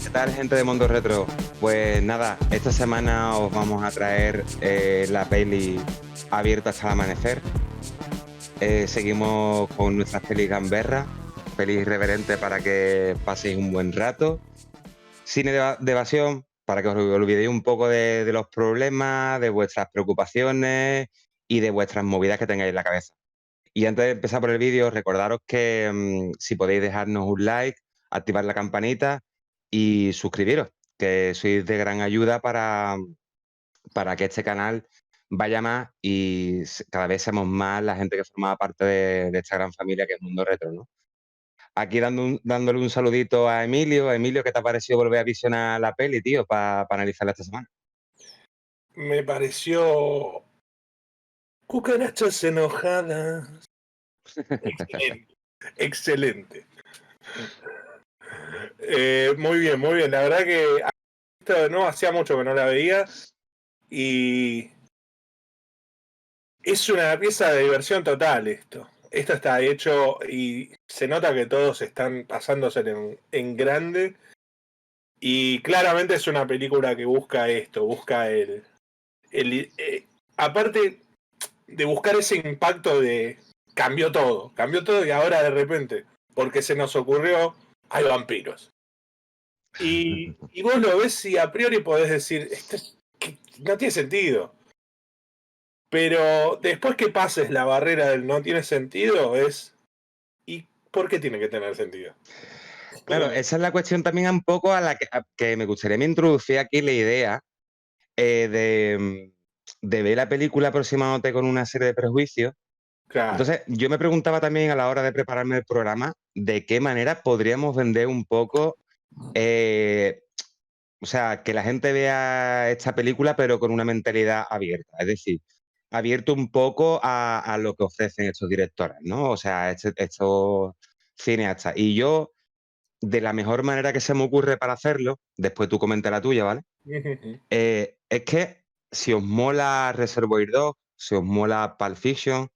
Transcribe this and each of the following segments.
¿Qué tal, gente de Mundo Retro? Pues nada, esta semana os vamos a traer la peli Abierta hasta el amanecer. Seguimos con nuestras pelis gamberras, pelis irreverentes para que paséis un buen rato. Cine de evasión, para que os olvidéis un poco de los problemas, de vuestras preocupaciones y de vuestras movidas que tengáis en la cabeza. Y antes de empezar por el vídeo, recordaros que si podéis dejarnos un like, activar la campanita y suscribiros, que sois de gran ayuda para que este canal vaya más y cada vez seamos más la gente que forma parte de esta gran familia que es Mundo Retro, ¿no? Aquí dándole un saludito a Emilio. Emilio, ¿qué te ha parecido volver a visionar la peli, tío, para analizarla esta semana? Me pareció cucarachas enojadas. Excelente, excelente. Muy bien, muy bien. La verdad que esto no hacía mucho que no la veía y es una pieza de diversión total esto. Esto está hecho y se nota que todos están pasándose en grande y claramente es una película que busca esto, busca aparte de buscar ese impacto de cambió todo y ahora de repente, porque se nos ocurrió, hay vampiros. Y vos lo ves y a priori podés decir, que no tiene sentido. Pero después que pases la barrera del no tiene sentido, ¿y por qué tiene que tener sentido? Claro, esa es la cuestión también un poco a que me gustaría me introducir aquí la idea de ver la película aproximándote con una serie de prejuicios. Claro, Entonces, yo me preguntaba también a la hora de prepararme el programa de qué manera podríamos vender un poco, eh, o sea, que la gente vea esta película pero con una mentalidad abierta, es decir, abierto un poco a lo que ofrecen estos directores, ¿no? O sea, estos cineastas. Y yo, de la mejor manera que se me ocurre para hacerlo, después tú comenta la tuya, ¿vale? Es que si os mola Reservoir Dogs, si os mola Pulp Fiction,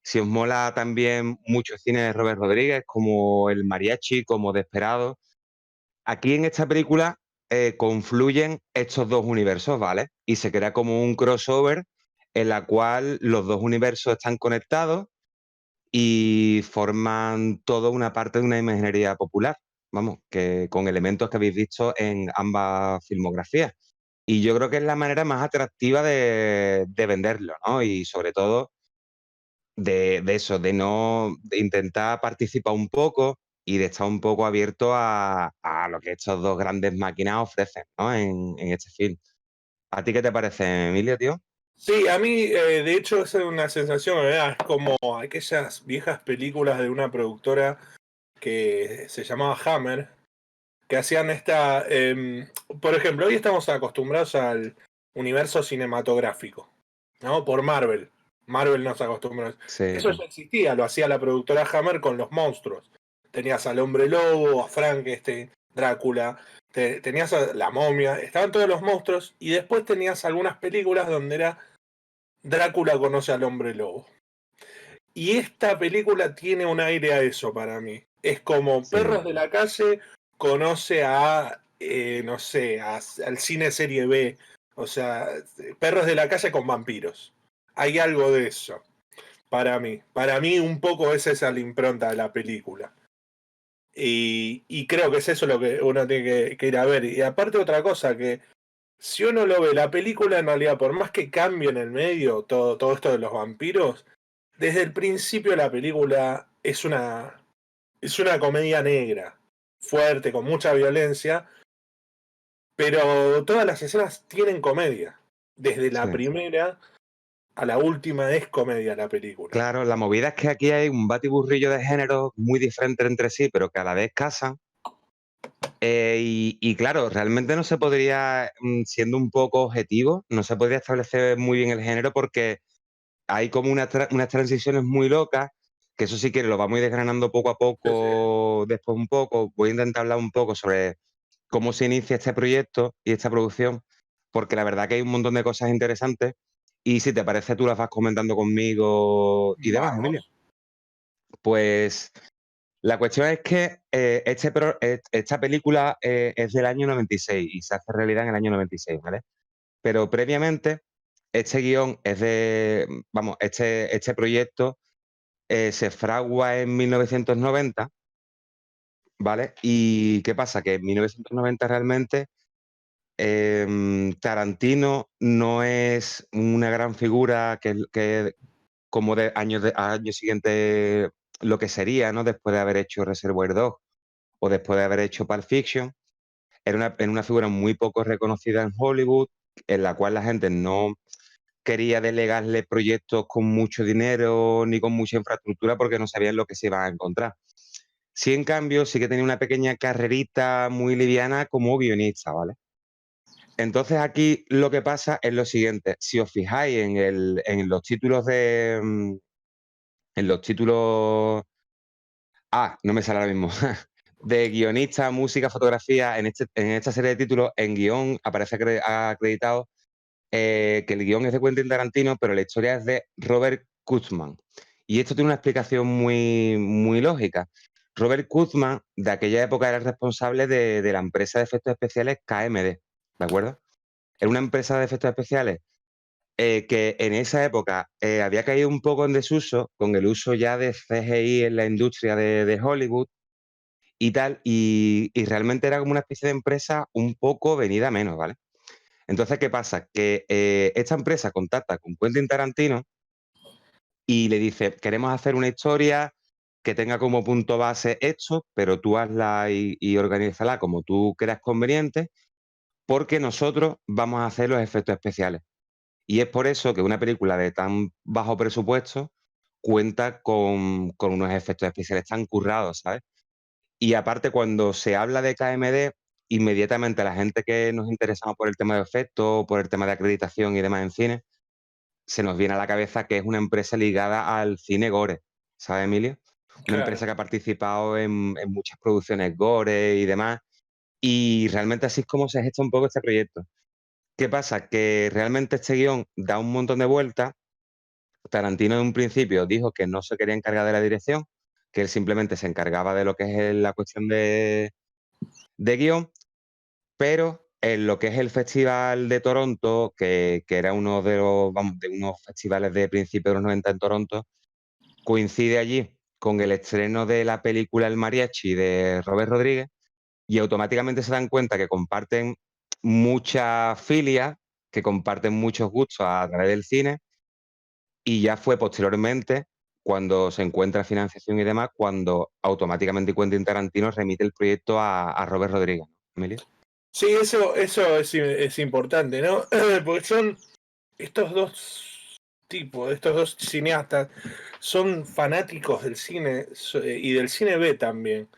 si os mola también mucho cine de Robert Rodríguez, como El Mariachi, como Desperado, aquí en esta película confluyen estos dos universos, ¿vale? Y se crea como un crossover en la cual los dos universos están conectados y forman toda una parte de una imaginería popular, vamos, que con elementos que habéis visto en ambas filmografías. Y yo creo que es la manera más atractiva de venderlo, ¿no? Y sobre todo de eso, de no de intentar participar un poco y de estar un poco abierto a lo que estos dos grandes máquinas ofrecen, ¿no? En este film. ¿A ti qué te parece, Emilio, tío? sí, a mí de hecho es una sensación, ¿verdad? Es como aquellas viejas películas de una productora que se llamaba Hammer, que hacían por ejemplo, hoy estamos acostumbrados al universo cinematográfico, ¿no? Por Marvel. Marvel nos acostumbró. Sí, Eso ya existía, lo hacía la productora Hammer con los monstruos. Tenías al Hombre Lobo, a Frankenstein, Drácula, tenías a la momia, estaban todos los monstruos y después tenías algunas películas donde era Drácula conoce al Hombre Lobo. Y esta película tiene un aire a eso para mí. Es como sí. Perros de la Calle conoce no sé, al cine serie B. O sea, Perros de la Calle con vampiros. Hay algo de eso, para mí. Para mí un poco esa es la impronta de la película. Y creo que es eso lo que uno tiene que ir a ver. Y aparte otra cosa, que si uno lo ve, la película en realidad, por más que cambie en el medio todo esto de los vampiros, desde el principio la película es una comedia negra, fuerte, con mucha violencia, pero todas las escenas tienen comedia. Desde la Sí. primera a la última es comedia la película. Claro, la movida es que aquí hay un batiburrillo de géneros muy diferentes entre sí, pero que a la vez casan. Y claro, realmente no se podría, siendo un poco objetivo, no se podría establecer muy bien el género porque hay como unas transiciones muy locas, que eso si quieres lo vamos a ir desgranando poco a Sí, sí. poco, después un poco. Voy a intentar hablar un poco sobre cómo se inicia este proyecto y esta producción, porque la verdad que hay un montón de cosas interesantes. Y si te parece, tú las vas comentando conmigo y demás, Emilio. Vamos. Pues la cuestión es que esta película es del año 96 y se hace realidad en el año 96, ¿vale? Pero previamente, este guión es vamos, este proyecto se fragua en 1990, ¿vale? ¿Y qué pasa? Que en 1990 realmente Tarantino no es una gran figura que como de año siguiente lo que sería, ¿no? Después de haber hecho Reservoir Dogs o después de haber hecho Pulp Fiction. Era una figura muy poco reconocida en Hollywood, en la cual la gente no quería delegarle proyectos con mucho dinero ni con mucha infraestructura porque no sabían lo que se iban a encontrar. Sí, en cambio, sí que tenía una pequeña carrerita muy liviana como guionista, ¿vale? Entonces aquí lo que pasa es lo siguiente, si os fijáis en los títulos en los títulos, no me sale ahora mismo, de guionista, música, fotografía, en esta serie de títulos, en guión aparece acreditado que el guión es de Quentin Tarantino, pero la historia es de Robert Kurtzman. Y esto tiene una explicación muy, muy lógica. Robert Kurtzman, de aquella época, era el responsable de la empresa de efectos especiales KMD, ¿de acuerdo? Era una empresa de efectos especiales que en esa época había caído un poco en desuso con el uso ya de CGI en la industria de Hollywood y tal, y realmente era como una especie de empresa un poco venida a menos, ¿vale? Entonces, ¿qué pasa? Que esta empresa contacta con Quentin Tarantino y le dice, queremos hacer una historia que tenga como punto base esto, pero tú hazla y organízala como tú creas conveniente, porque nosotros vamos a hacer los efectos especiales. Y es por eso que una película de tan bajo presupuesto cuenta con unos efectos especiales tan currados, ¿sabes? Y aparte, cuando se habla de KMD, inmediatamente la gente que nos interesamos por el tema de efectos, por el tema de acreditación y demás en cine, se nos viene a la cabeza que es una empresa ligada al cine gore, ¿sabes, Emilio? Una Claro. empresa que ha participado en muchas producciones gore y demás. Y realmente así es como se gesta un poco este proyecto. ¿Qué pasa? Que realmente este guión da un montón de vueltas. Tarantino en un principio dijo que no se quería encargar de la dirección, que él simplemente se encargaba de lo que es la cuestión de guión, pero en lo que es el Festival de Toronto, que era uno de los, vamos, de unos festivales de principios de los 90 en Toronto, coincide allí con el estreno de la película El Mariachi de Robert Rodríguez y automáticamente se dan cuenta que comparten muchas filias, que comparten muchos gustos a través del cine y ya fue posteriormente cuando se encuentra financiación y demás, cuando automáticamente Quentin Tarantino remite el proyecto a Robert Rodríguez, ¿no, Emilio? Sí, eso es importante, ¿no? Porque son estos dos tipos, estos dos cineastas, son fanáticos del cine y del cine B también.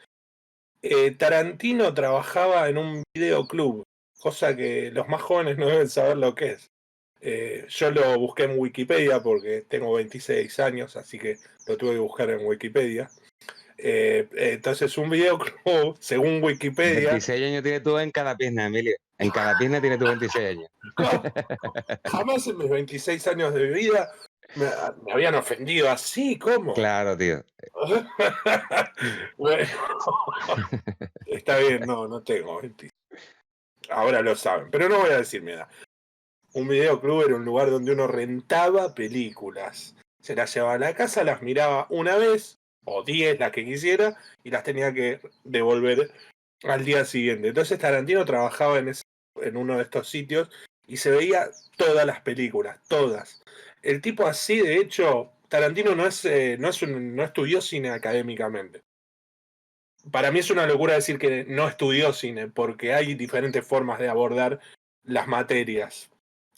Tarantino trabajaba en un videoclub, cosa que los más jóvenes no deben saber lo que es. Yo lo busqué en Wikipedia porque tengo 26 años, así que lo tuve que buscar en Wikipedia. Entonces, un videoclub, según Wikipedia, 26 años tienes tú en cada pierna, Emilio. En cada pierna tienes tú 26 años. jamás en mis 26 años de vida me habían ofendido así, ¿cómo? Claro, tío. Bueno, está bien, no tengo 26. Ahora lo saben, pero no voy a decir mi edad. Un videoclub era un lugar donde uno rentaba películas. Se las llevaba a la casa, las miraba una vez, o 10 las que quisiera, y las tenía que devolver al día siguiente. Entonces Tarantino trabajaba en uno de estos sitios y se veía todas las películas, todas. El tipo así, de hecho, Tarantino no estudió cine académicamente. Para mí es una locura decir que no estudió cine, porque hay diferentes formas de abordar las materias.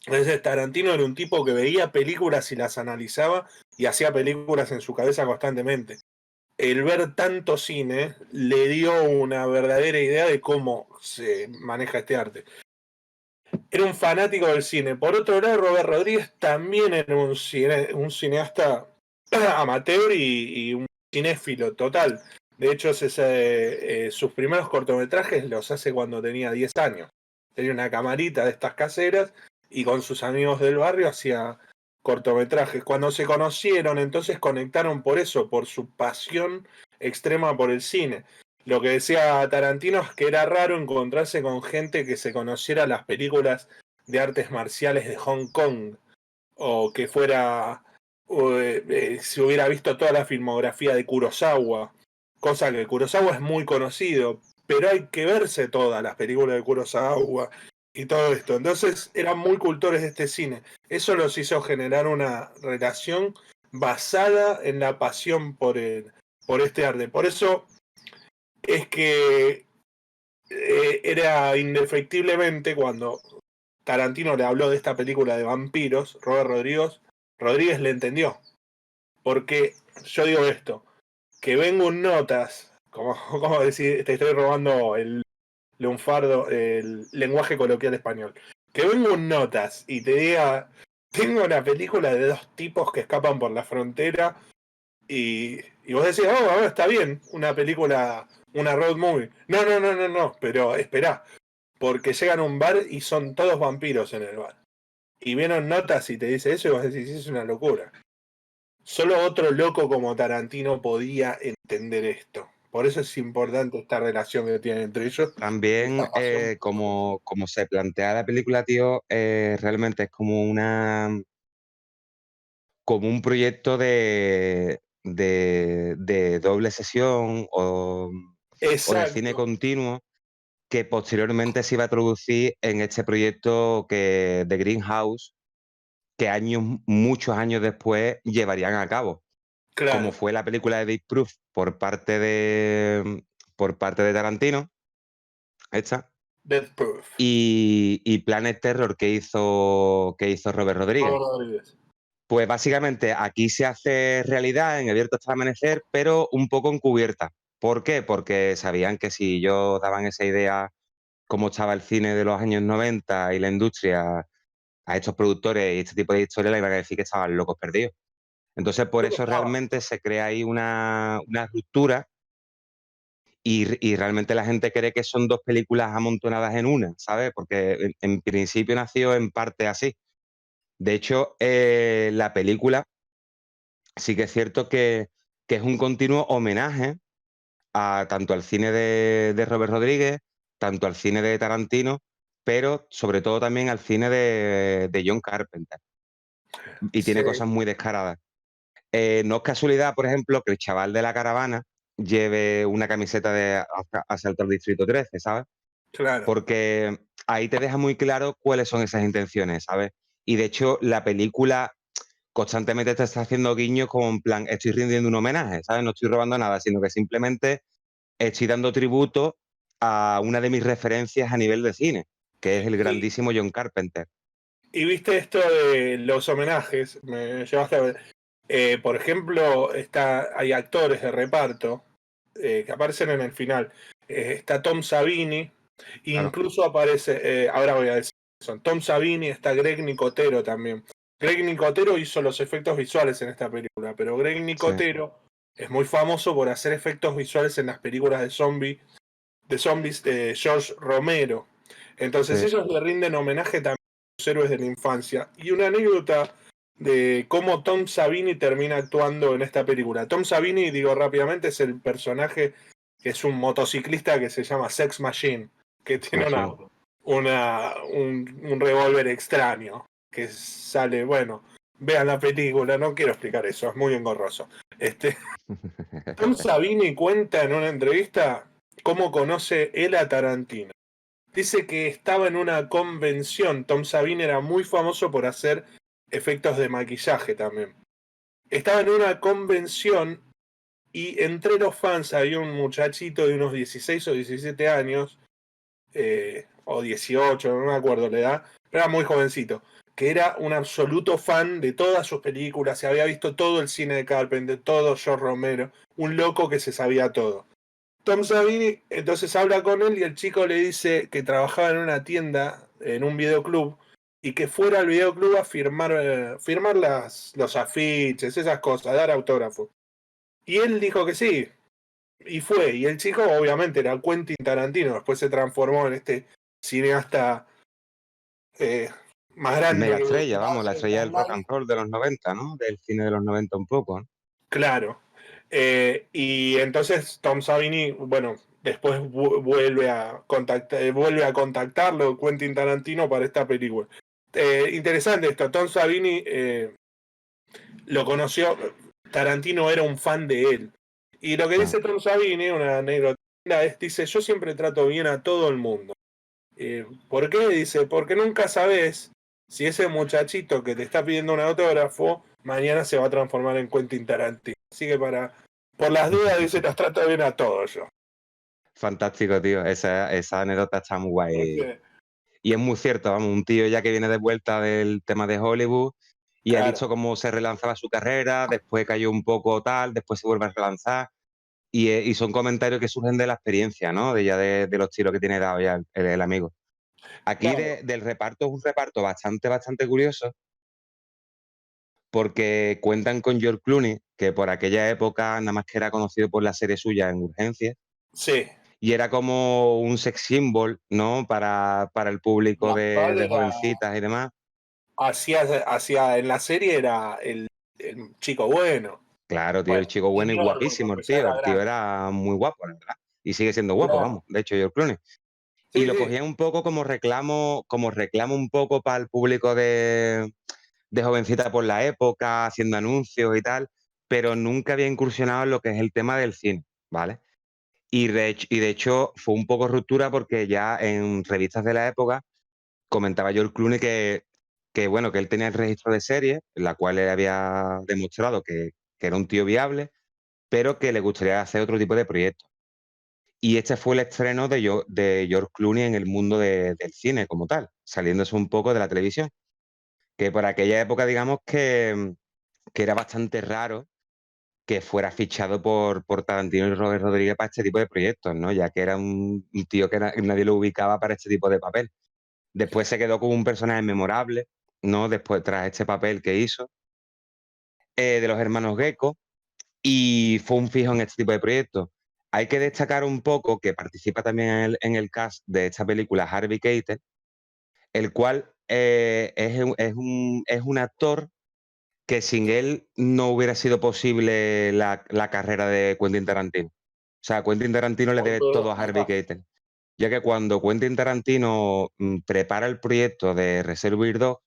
Entonces Tarantino era un tipo que veía películas y las analizaba y hacía películas en su cabeza constantemente. El ver tanto cine le dio una verdadera idea de cómo se maneja este arte. Era un fanático del cine. Por otro lado, Robert Rodríguez también era un cineasta amateur y un cinéfilo total. De hecho, sus primeros cortometrajes los hace cuando tenía 10 años. Tenía una camarita de estas caseras y con sus amigos del barrio hacía cortometrajes. Cuando se conocieron, entonces conectaron por eso, por su pasión extrema por el cine. Lo que decía Tarantino es que era raro encontrarse con gente que se conociera las películas de artes marciales de Hong Kong, o que fuera, si hubiera visto toda la filmografía de Kurosawa, cosa que Kurosawa es muy conocido, pero hay que verse todas las películas de Kurosawa y todo esto. Entonces eran muy cultores de este cine. Eso los hizo generar una relación basada en la pasión por este arte. Por eso es que era indefectiblemente cuando Tarantino le habló de esta película de vampiros, Robert Rodríguez le entendió. Porque yo digo esto, que vengo en notas, como decir, te estoy robando el lunfardo, el lenguaje coloquial español. Que vengo en notas y te diga, tengo una película de dos tipos que escapan por la frontera y vos decís, oh, está bien, una película, una road movie. No, pero esperá, porque llegan a un bar y son todos vampiros en el bar. Y vienen notas y te dice eso y vos decís, es una locura. Solo otro loco como Tarantino podía entender esto. Por eso es importante esta relación que tienen entre ellos. También, Esta pasión. como se plantea la película, tío, realmente es como un proyecto de doble sesión o de cine Exacto. continuo que posteriormente se iba a traducir en este proyecto de Greenhouse, que muchos años después llevarían a cabo, como Claro. fue la película de Deep Proof por parte de Tarantino, esta, Death Proof. y Planet Terror que hizo Robert Rodríguez. Robert Rodríguez. Pues básicamente aquí se hace realidad en Abierto hasta el amanecer, pero un poco encubierta. ¿Por qué? Porque sabían que si ellos daban esa idea, cómo estaba el cine de los años 90 y la industria a estos productores y este tipo de historias, le iban a decir que estaban locos perdidos. Entonces, por Creo que eso estaba. realmente se crea ahí una ruptura y realmente la gente cree que son dos películas amontonadas en una, ¿sabes? Porque en principio nació en parte así. De hecho, la película sí que es cierto que es un continuo homenaje tanto al cine de Robert Rodríguez, tanto al cine de Tarantino, pero sobre todo también al cine de John Carpenter. Y tiene Sí, cosas muy descaradas. No es casualidad, por ejemplo, que el chaval de la caravana lleve una camiseta de Asalto al Distrito 13, ¿sabes? claro. Porque ahí te deja muy claro cuáles son esas intenciones, ¿sabes? Y de hecho, la película constantemente te está haciendo guiños como en plan, estoy rindiendo un homenaje, ¿sabes? No estoy robando nada, sino que simplemente estoy dando tributo a una de mis referencias a nivel de cine, que es el Y, grandísimo John Carpenter. y viste esto de los homenajes, me llevaste a ver. Por ejemplo, hay actores de reparto que aparecen en el final. Está Tom Savini, Claro. incluso aparece, ahora voy a decir, son Tom Savini, está Greg Nicotero también. Greg Nicotero hizo los efectos visuales en esta película, pero Greg Sí, Nicotero es muy famoso por hacer efectos visuales en las películas de zombies de George Romero. Entonces sí. ellos le rinden homenaje también a los héroes de la infancia. Y una anécdota de cómo Tom Savini termina actuando en esta película. Tom Savini, digo rápidamente, es el personaje que es un motociclista que se llama Sex Machine, que tiene Machine. un revólver extraño, que sale, bueno, vean la película, no quiero explicar eso, es muy engorroso. Tom Savini cuenta en una entrevista cómo conoce él a Tarantino. Dice que estaba en una convención, Tom Savini era muy famoso por hacer efectos de maquillaje también. Estaba en una convención y entre los fans había un muchachito de unos 16 o 17 años, o 18, no me acuerdo la edad, pero era muy jovencito, que era un absoluto fan de todas sus películas, se había visto todo el cine de Carpenter, todo George Romero, un loco que se sabía todo. Tom Savini entonces habla con él y el chico le dice que trabajaba en una tienda, en un videoclub, y que fuera al videoclub a firmar los afiches, esas cosas, dar autógrafos. Y él dijo que sí, y fue. Y el chico obviamente era Quentin Tarantino, después se transformó en este cineasta eh, más grande, Mega estrella, vamos, la estrella del rock más, and roll de los 90, ¿no? Del cine de los 90 un poco, ¿no? claro. Y entonces Tom Savini, bueno, después vuelve a contactarlo Quentin Tarantino para esta película. Interesante esto, Tom Savini lo conoció, Tarantino era un fan de él. Y lo que Ah, dice Tom Savini, una anécdota, es, dice, yo siempre trato bien a todo el mundo. ¿Por qué? Dice, porque nunca sabes si ese muchachito que te está pidiendo un autógrafo mañana se va a transformar en Quentin Tarantino. Así que por las dudas, dice, los trato bien a todos yo. fantástico, tío. Esa anécdota está muy guay. Este, Y es muy cierto, vamos, un tío ya que viene de vuelta del tema de Hollywood y ha claro, visto cómo se relanzaba su carrera, después cayó un poco tal, después se vuelve a relanzar. Y son comentarios que surgen de la experiencia, ¿no? De los tiros que tiene dado ya el amigo. Aquí claro, del reparto es un reparto bastante curioso, porque cuentan con George Clooney, que por aquella época nada más que era conocido por la serie suya en Urgencias, sí. y era como un sex symbol, ¿no? Para el público Más vale de era, jovencitas y demás. en la serie era el chico bueno. Claro, tío, el Bueno, chico bueno y señor, porque guapísimo el ya tío. era El tío grande. era muy guapo, la verdad. Y sigue siendo guapo, Claro. vamos. De hecho, George Clooney. Y Sí, lo sí. cogían un poco como reclamo un poco para el público de jovencita por la época, haciendo anuncios y tal, pero nunca había incursionado en lo que es el tema del cine, ¿vale? Y de hecho fue un poco ruptura porque ya en revistas de la época comentaba George Clooney bueno, que él tenía el registro de serie, en la cual él había demostrado que era un tío viable, pero que le gustaría hacer otro tipo de proyectos. Y este fue el estreno de George Clooney en el mundo del cine como tal, saliéndose un poco de la televisión, que por aquella época digamos que era bastante raro que fuera fichado por Tarantino y Robert Rodríguez para este tipo de proyectos, ¿no? Ya que era un tío que nadie lo ubicaba para este tipo de papel. Después se quedó como un personaje memorable, ¿no? Después tras este papel que hizo, de los hermanos Gecko, y fue un fijo en este tipo de proyectos. Hay que destacar un poco que participa también en el cast de esta película Harvey Keitel, el cual es un actor que sin él no hubiera sido posible la carrera de Quentin Tarantino. O sea, Quentin Tarantino le debe todo a Ahí Harvey va. Keitel, ya que cuando Quentin Tarantino prepara el proyecto de Reservoir Dogs,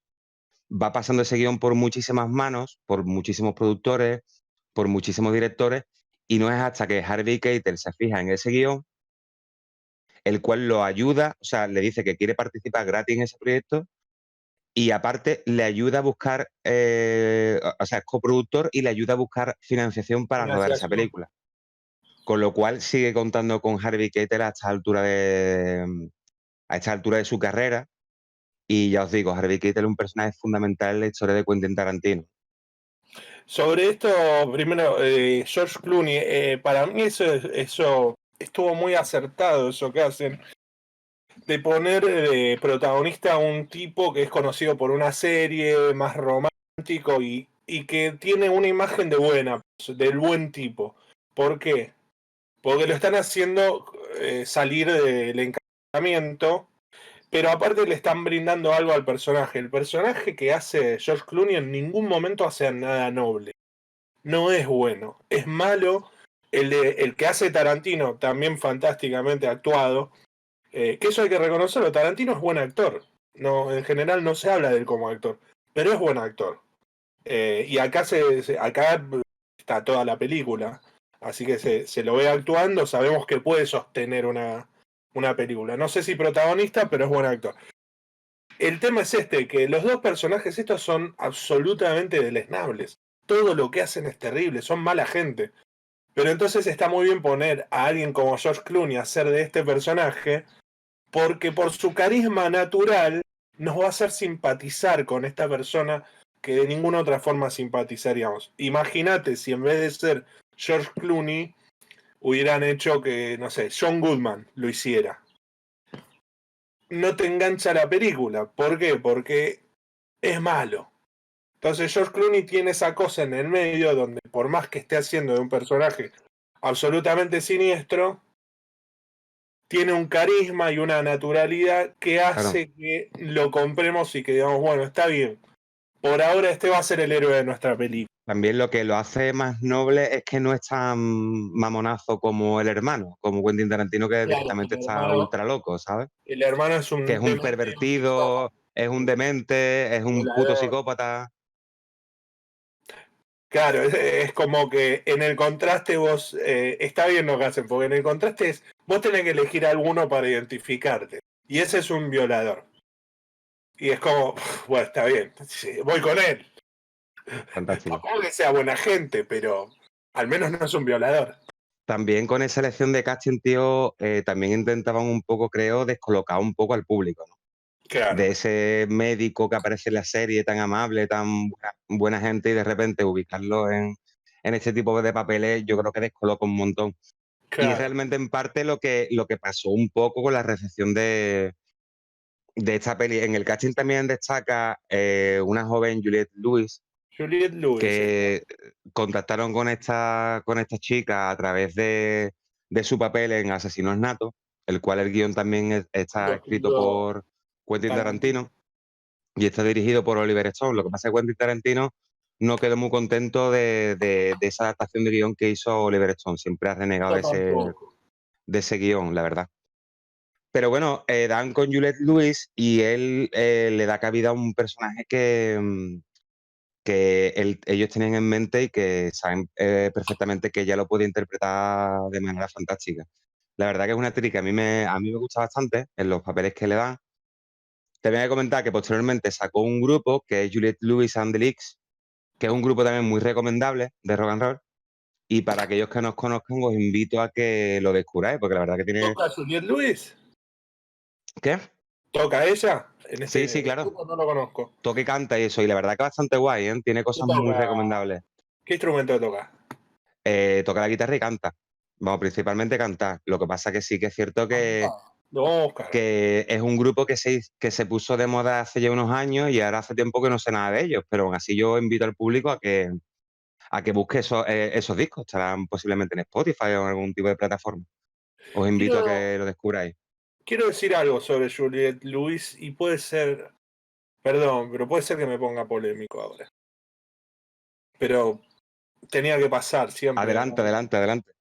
va pasando ese guión por muchísimas manos, por muchísimos productores, por muchísimos directores, y no es hasta que Harvey Keitel se fija en ese guión, el cual lo ayuda, o sea, le dice que quiere participar gratis en ese proyecto y aparte le ayuda a buscar, o sea, es coproductor y le ayuda a buscar financiación para rodar esa Financiación. película. Con lo cual sigue contando con Harvey Keitel a esta altura de su carrera. Y ya os digo, Harvey Keitel es un personaje fundamental en la historia de Quentin Tarantino. Sobre esto, primero, George Clooney, para mí eso estuvo muy acertado, eso que hacen, de poner de protagonista a un tipo que es conocido por una serie más romántico y que tiene una imagen de del buen tipo. ¿Por qué? Porque lo están haciendo salir del encantamiento, pero aparte le están brindando algo al personaje. El personaje que hace George Clooney en ningún momento hace nada noble. No es bueno, es malo. El que hace Tarantino, también fantásticamente actuado, que eso hay que reconocerlo. Tarantino es buen actor. No, en general no se habla de él como actor, pero es buen actor. Y acá, acá está toda la película. Así que se lo ve actuando, sabemos que puede sostener una película. No sé si protagonista, pero es buen actor. El tema es este, que los dos personajes estos son absolutamente deleznables. Todo lo que hacen es terrible, son mala gente. Pero entonces está muy bien poner a alguien como George Clooney a ser de este personaje, porque por su carisma natural nos va a hacer simpatizar con esta persona que de ninguna otra forma simpatizaríamos. Imagínate si en vez de ser George Clooney hubieran hecho que, no sé, John Goodman lo hiciera. No te engancha la película. ¿Por qué? Porque es malo. Entonces George Clooney tiene esa cosa en el medio donde por más que esté haciendo de un personaje absolutamente siniestro, tiene un carisma y una naturalidad que Claro. hace que lo compremos y que digamos, bueno, está bien. Por ahora este va a ser el héroe de nuestra película. También lo que lo hace más noble es que no es tan mamonazo como el hermano, como Quentin Tarantino, que Claro, directamente está ultra loco, ¿sabes? el hermano es Que es un un demente, pervertido, es un demente, es un puto violador. psicópata. Claro, es como que en el contraste vos, está bien lo que hacen, porque en el contraste es, vos tenés que elegir alguno para identificarte. Y ese es un violador. Y es como, bueno, está bien, sí, voy con él. Fantástico. Tampoco que sea buena gente, pero al menos no es un violador. También con esa elección de casting, tío, también intentaban un poco, creo, descolocar un poco al público, ¿no? Claro, De ese médico que aparece en la serie tan amable, tan buena gente, y de repente ubicarlo en este tipo de papeles, yo creo que descoloca un montón. Y es claro. realmente en parte lo que pasó un poco con la recepción de esta peli. En el casting también destaca una joven Juliette Lewis, Juliette Lewis, que contactaron con esta chica a través de su papel en Asesinos Natos, el cual el guión también está lo escrito escribió por Quentin Tarantino. Tarantino y está dirigido por Oliver Stone. Lo que pasa es que Quentin Tarantino no quedó muy contento de esa adaptación de guión que hizo Oliver Stone. Siempre ha renegado Yo tampoco. de ese guión, la verdad. Pero bueno, dan con Juliette Lewis y él le da cabida a un personaje que ellos tienen en mente y que saben perfectamente que ella lo puede interpretar de manera fantástica. La verdad que es una actriz que a mí me gusta bastante en los papeles que le dan. Te voy a comentar que posteriormente sacó un grupo que es Juliette Lewis and the Leaks, que es un grupo también muy recomendable de rock and roll. Y para aquellos que nos conozcan, os invito a que lo descubráis, porque la verdad que tiene... ¿Toca Juliette Lewis? ¿Qué? ¿Toca ella? En Sí, sí, este claro. grupo no lo conozco. Toque canta y eso, y la verdad que bastante guay, ¿eh? Tiene ¿Qué cosas muy toca? recomendables. ¿Qué instrumento toca? Toca la guitarra y canta. Vamos, principalmente cantar. Lo que pasa que sí que es cierto Lo vamos a buscar. que es un grupo que se puso de moda hace ya unos años y ahora hace tiempo que no sé nada de ellos, pero aún así yo invito al público a que busque esos discos. Estarán posiblemente en Spotify o en algún tipo de plataforma. Os invito a Quiero, que lo descubráis. quiero decir algo sobre Juliette Lewis y puede ser, perdón, pero puede ser que me ponga polémico ahora. Pero tenía que pasar siempre, Adelante, ¿no? adelante, adelante.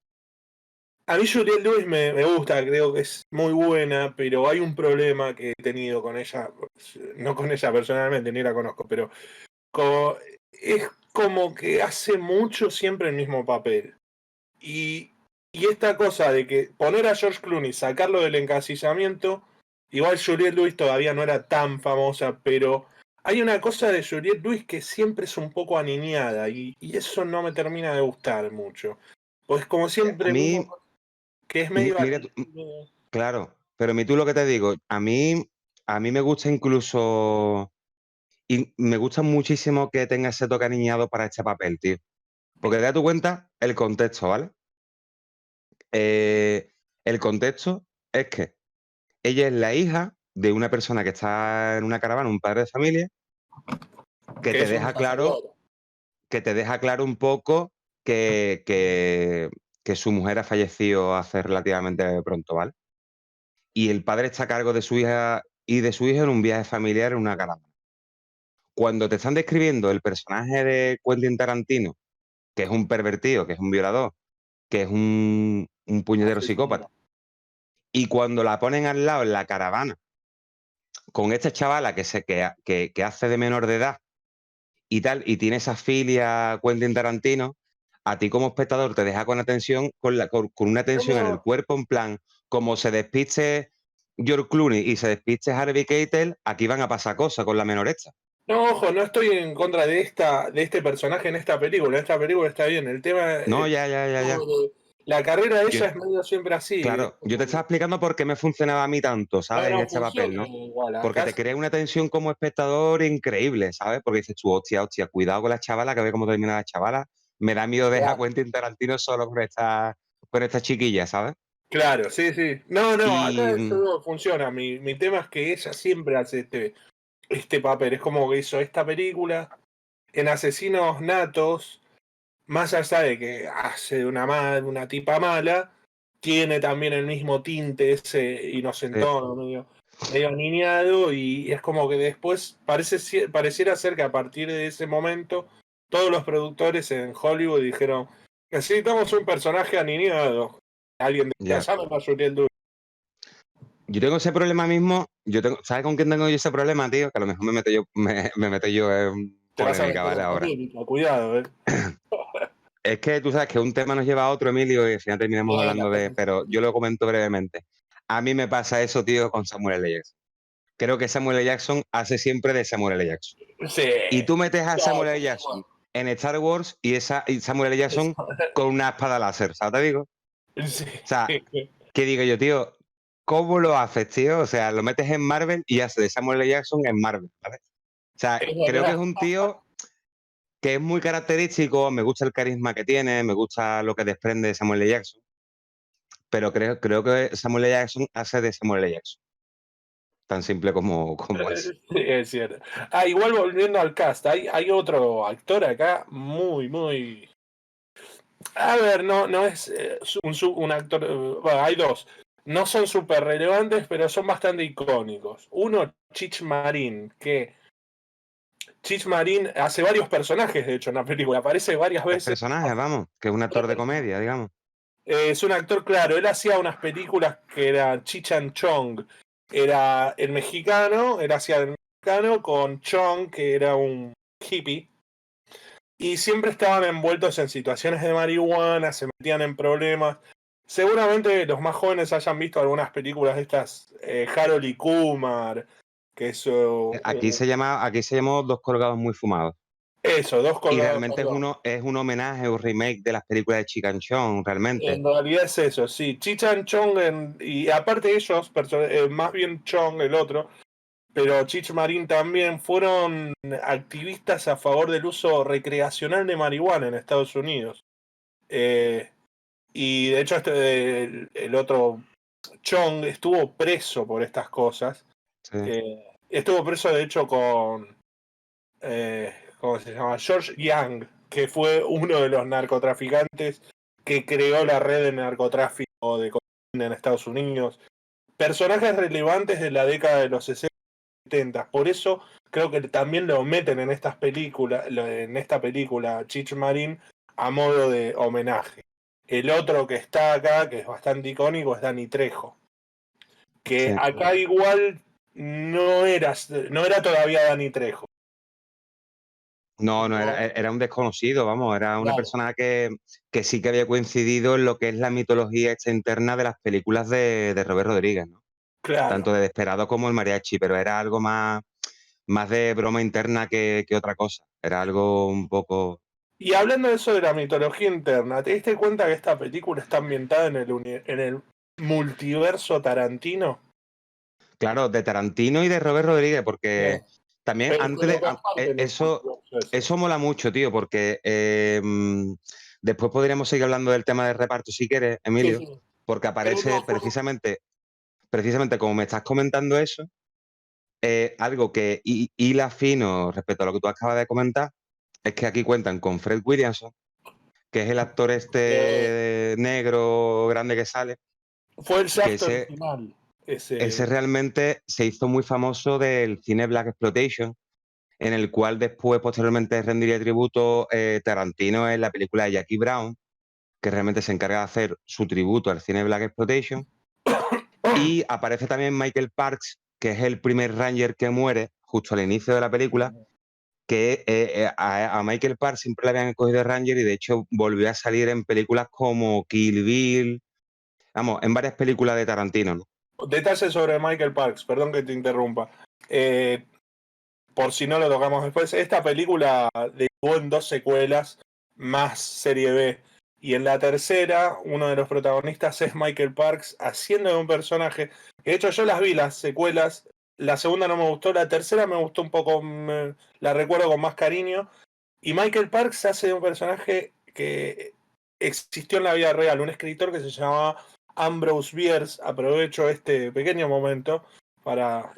A mí Juliette Lewis me gusta, creo que es muy buena, pero hay un problema que he tenido con ella, no con ella personalmente, ni la conozco, pero es como que hace mucho siempre el mismo papel. Y, y esta cosa de que poner a George Clooney, sacarlo del encasillamiento, igual Juliette Lewis todavía no era tan famosa, pero hay una cosa de Juliette Lewis que siempre es un poco aniñada y eso no me termina de gustar mucho. Pues como A siempre, mí, mismo que es medio mira, claro, pero tú lo que te digo, a mí me gusta incluso, y me gusta muchísimo que tenga ese toque aniñado para este papel, tío. Porque te das tu cuenta el contexto, ¿vale? El contexto es que ella es la hija de una persona que está en una caravana, un padre de familia, que que te es un deja claro, sacerdote. que te deja claro un poco que su mujer ha fallecido hace relativamente pronto, ¿vale? Y el padre está a cargo de su hija y de su hija en un viaje familiar en una caravana. Cuando te están describiendo el personaje de Quentin Tarantino, que es un pervertido, que es un violador, que es un puñetero Asesino. psicópata, y cuando la ponen al lado en la caravana con esta chavala que hace de menor de edad y tal, y tiene esa filia Quentin Tarantino, a ti como espectador te deja con atención, con una tensión en el No, cuerpo, en plan, como se despiste George Clooney y se despiste Harvey Keitel, aquí van a pasar cosas con la menor esta. no, ojo, no estoy en contra de este personaje en esta película. Esta película está bien. El tema, No, ya, ya, ya, ya. la carrera de Yo, ella es medio siempre así. Es claro, yo te como estaba que explicando por qué me funcionaba a mí tanto, no, ¿sabes? En no este papel, funciona ¿no? igual. Porque Acá te crea una tensión como espectador increíble, ¿sabes? Porque dices tú, hostia, hostia, cuidado con la chavala, que ve cómo termina la chavala. Me da miedo dejar a Quentin Tarantino solo con esta chiquilla, ¿sabes? claro, sí, sí. No, no, acá Y eso funciona. Mi tema es que ella siempre hace este papel. Es como que hizo esta película en Asesinos Natos, más allá de que hace de una tipa mala, tiene también el mismo tinte ese inocentón, medio aniñado, y es como que después pareciera ser que a partir de ese momento todos los productores en Hollywood dijeron: necesitamos un personaje aniñado. Alguien decía: Ya. llame a Juliette Dewey. Yo tengo ese problema mismo. ¿Sabes con quién tengo yo ese problema, tío? Que a lo mejor me meto yo en Te vas a polémica, meter ¿vale? en Ahora. polémica, cuidado, Es que tú sabes que un tema nos lleva a otro, Emilio, y al final terminamos hablando de. Pero yo lo comento brevemente. A mí me pasa eso, tío, con Samuel L. Jackson. Creo que Samuel L. Jackson hace siempre de Samuel L. Jackson. Sí. Y tú metes a Samuel L. Jackson en Star Wars y Samuel L. Jackson con una espada láser, ¿sabes? Te digo. Sí. O sea, ¿qué digo yo, tío? ¿Cómo lo haces, tío? O sea, lo metes en Marvel y hace de Samuel L. Jackson en Marvel, ¿vale? O sea, creo que es un tío que es muy característico, me gusta el carisma que tiene, me gusta lo que desprende Samuel L. Jackson, pero creo que Samuel L. Jackson hace de Samuel L. Jackson. Tan simple como es. Sí, es cierto. Igual volviendo al cast, hay otro actor acá muy. A ver, no es un actor. Bueno, hay dos. No son súper relevantes, pero son bastante icónicos. Uno, Cheech Marin, que Cheech Marin hace varios personajes, de hecho, en la película. Aparece varias Tres veces. personajes, vamos, que es un actor de comedia, digamos. Es un actor, claro. Él hacía unas películas que eran Cheech and Chong. Era el mexicano, él hacía el mexicano con Chong, que era un hippie. Y siempre estaban envueltos en situaciones de marihuana, se metían en problemas. Seguramente los más jóvenes hayan visto algunas películas de estas, Harold y Kumar, que eso, Aquí se llamó Dos colgados muy fumados. eso, dos Y colgados. realmente es un homenaje o remake de las películas de Chicanchón, realmente. En realidad es eso, sí. Chichan Chong, y aparte ellos, más bien Chong, el otro, pero Cheech Marin también, fueron activistas a favor del uso recreacional de marihuana en Estados Unidos. Eh, y de hecho el otro Chong estuvo preso por estas cosas. Sí, Estuvo preso de hecho con, ¿cómo se llama? George Young, que fue uno de los narcotraficantes que creó la red de narcotráfico de cocaína en Estados Unidos. Personajes relevantes de la década de los 60 y 70. Por eso creo que también lo meten en estas películas, en esta película Cheech Marin, a modo de homenaje. El otro que está acá, que es bastante icónico, es Danny Trejo. Que sí. acá igual no era todavía Danny Trejo. No, era un desconocido, vamos, era una Claro, persona que sí que había coincidido en lo que es la mitología esta interna de las películas de Robert Rodríguez, ¿no? claro. Tanto de Desperado como el Mariachi, pero era algo más de broma interna que otra cosa. Era algo un poco. Y hablando de eso de la mitología interna, ¿te diste cuenta que esta película está ambientada en el multiverso Tarantino? Claro, de Tarantino y de Robert Rodríguez, porque también antes Pero comparten un eso, multiverso ese. eso mola mucho, tío, porque después podríamos seguir hablando del tema del reparto si quieres, Sí, Emilio, sí. porque Pero no, aparece precisamente como me estás comentando eso, algo que hila fino respecto a lo que tú acabas de comentar, es que aquí cuentan con Fred Williamson, que es el actor eh, este negro grande que sale, fue el que shaft ese, original. ese Ese. realmente se hizo muy famoso del cine Black Exploitation, en el cual después, posteriormente, rendiría tributo Tarantino en la película de Jackie Brown, que realmente se encarga de hacer su tributo al cine Black Exploitation. Y aparece también Michael Parks, que es el primer Ranger que muere justo al inicio de la película, que a Michael Parks siempre le habían escogido de Ranger y de hecho volvió a salir en películas como Kill Bill, vamos, en varias películas de Tarantino, ¿no? Detalles sobre Michael Parks, perdón que te interrumpa. Eh, por si no lo tocamos después, esta película derivó en dos secuelas más serie B. Y en la tercera, uno de los protagonistas es Michael Parks haciendo de un personaje. De hecho, yo las vi, las secuelas. La segunda no me gustó, la tercera me gustó un poco, la recuerdo con más cariño. Y Michael Parks hace de un personaje que existió en la vida real, un escritor que se llamaba Ambrose Bierce. Aprovecho este pequeño momento para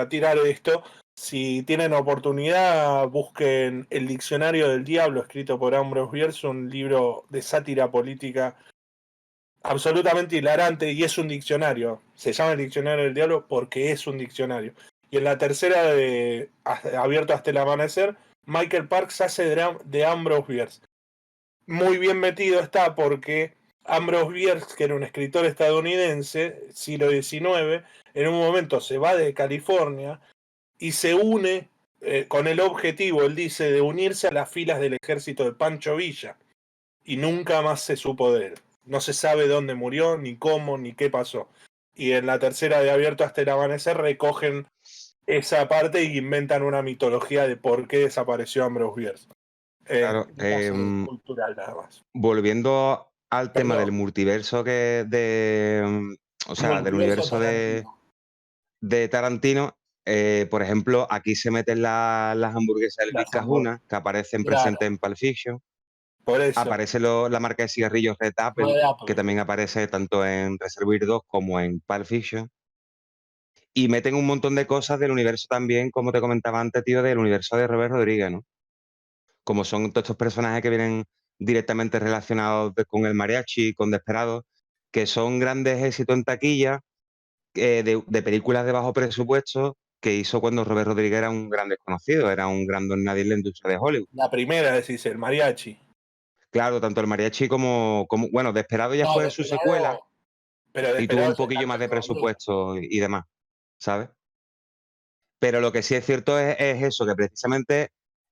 tirar esto. Si tienen oportunidad, busquen El Diccionario del Diablo, escrito por Ambrose Bierce, un libro de sátira política absolutamente hilarante y es un diccionario. Se llama el diccionario del diablo porque es un diccionario. Y en la tercera de Abierto hasta el amanecer, Michael Parks hace de Ambrose Bierce. Muy bien metido está porque Ambrose Bierce, que era un escritor estadounidense, siglo XIX, en un momento se va de California y se une con el objetivo, él dice, de unirse a las filas del ejército de Pancho Villa. Y nunca más se supo de él. No se sabe dónde murió, ni cómo, ni qué pasó. Y en la tercera de Abierto hasta el amanecer recogen esa parte y inventan una mitología de por qué desapareció Ambrose Bierce. Claro, Un caso cultural nada más. volviendo al tema del Perdón, multiverso o sea, del multiverso universo Tarantino. de Tarantino, por ejemplo, aquí se meten las hamburguesas del Big Las hamburguesas. Kahuna, que aparecen Claro, presentes en Pulp Fiction. por eso. Aparece la marca de cigarrillos Red No Apple, de que Apple. también aparece tanto en Reservoir 2 como en Pulp Fiction. Y meten un montón de cosas del universo también, como te comentaba antes, tío, del universo de Robert Rodríguez, ¿no? Como son todos estos personajes que vienen directamente relacionados con el mariachi, con Desperado, que son grandes éxitos en taquilla, de películas de bajo presupuesto que hizo cuando Robert Rodríguez era un gran desconocido, era un gran don nadie en la industria de Hollywood. La primera, decís, el mariachi. Claro, tanto el mariachi bueno, Desperado ya No, fue su secuela Desperado. Pero y tuvo Desperado un es el poquillo más de Carlos Rodríguez. presupuesto y demás, ¿sabes? Pero lo que sí es cierto es eso, que precisamente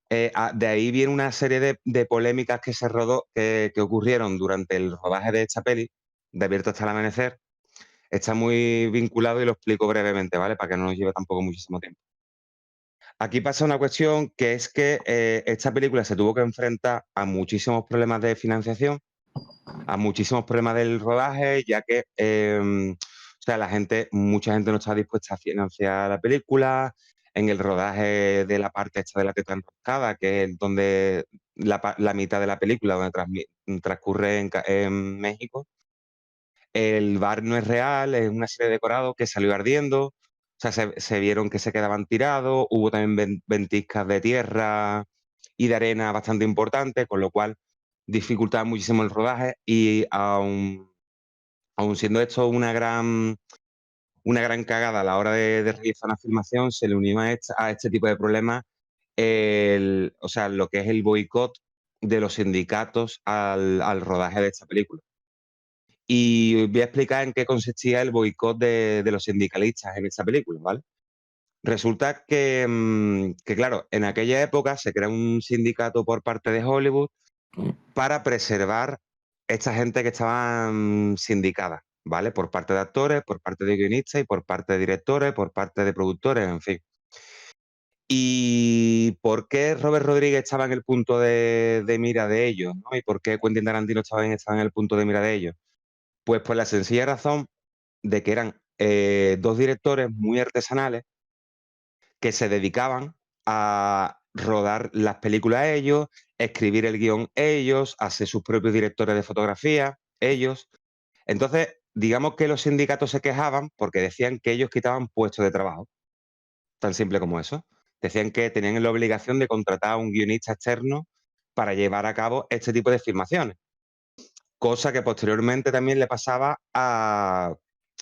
de ahí viene una serie de polémicas que ocurrieron durante el rodaje de esta peli, de Abierto hasta el amanecer. Está muy vinculado y lo explico brevemente, ¿vale? Para que no nos lleve tampoco muchísimo tiempo. Aquí pasa una cuestión que es que esta película se tuvo que enfrentar a muchísimos problemas de financiación, a muchísimos problemas del rodaje, ya que o sea, mucha gente no estaba dispuesta a financiar la película. En el rodaje de la parte esta de la teta enroscada, que es donde la mitad de la película, donde transcurre en México, el bar no es real, es una serie de decorados que salió ardiendo. O sea, se vieron que se quedaban tirados, hubo también ventiscas de tierra y de arena bastante importantes, con lo cual dificultaba muchísimo el rodaje y aun siendo esto una gran cagada a la hora de realizar una filmación, se le unió a este tipo de problemas o sea, lo que es el boicot de los sindicatos al rodaje de esta película. Y voy a explicar en qué consistía el boicot de los sindicalistas en esta película, ¿vale? Resulta que, claro, en aquella época se crea un sindicato por parte de Hollywood para preservar esta gente que estaba sindicada, ¿vale? Por parte de actores, por parte de guionistas y por parte de directores, por parte de productores, en fin. ¿Y por qué Robert Rodríguez estaba en el punto de mira de ellos, ¿no? ¿Y por qué Quentin Tarantino estaba en el punto de mira de ellos? Pues por la sencilla razón de que eran dos directores muy artesanales que se dedicaban a rodar las películas ellos, escribir el guión ellos, hacer sus propios directores de fotografía ellos. Entonces, digamos que los sindicatos se quejaban porque decían que ellos quitaban puestos de trabajo, tan simple como eso. Decían que tenían la obligación de contratar a un guionista externo para llevar a cabo este tipo de filmaciones, cosa que posteriormente también le pasaba a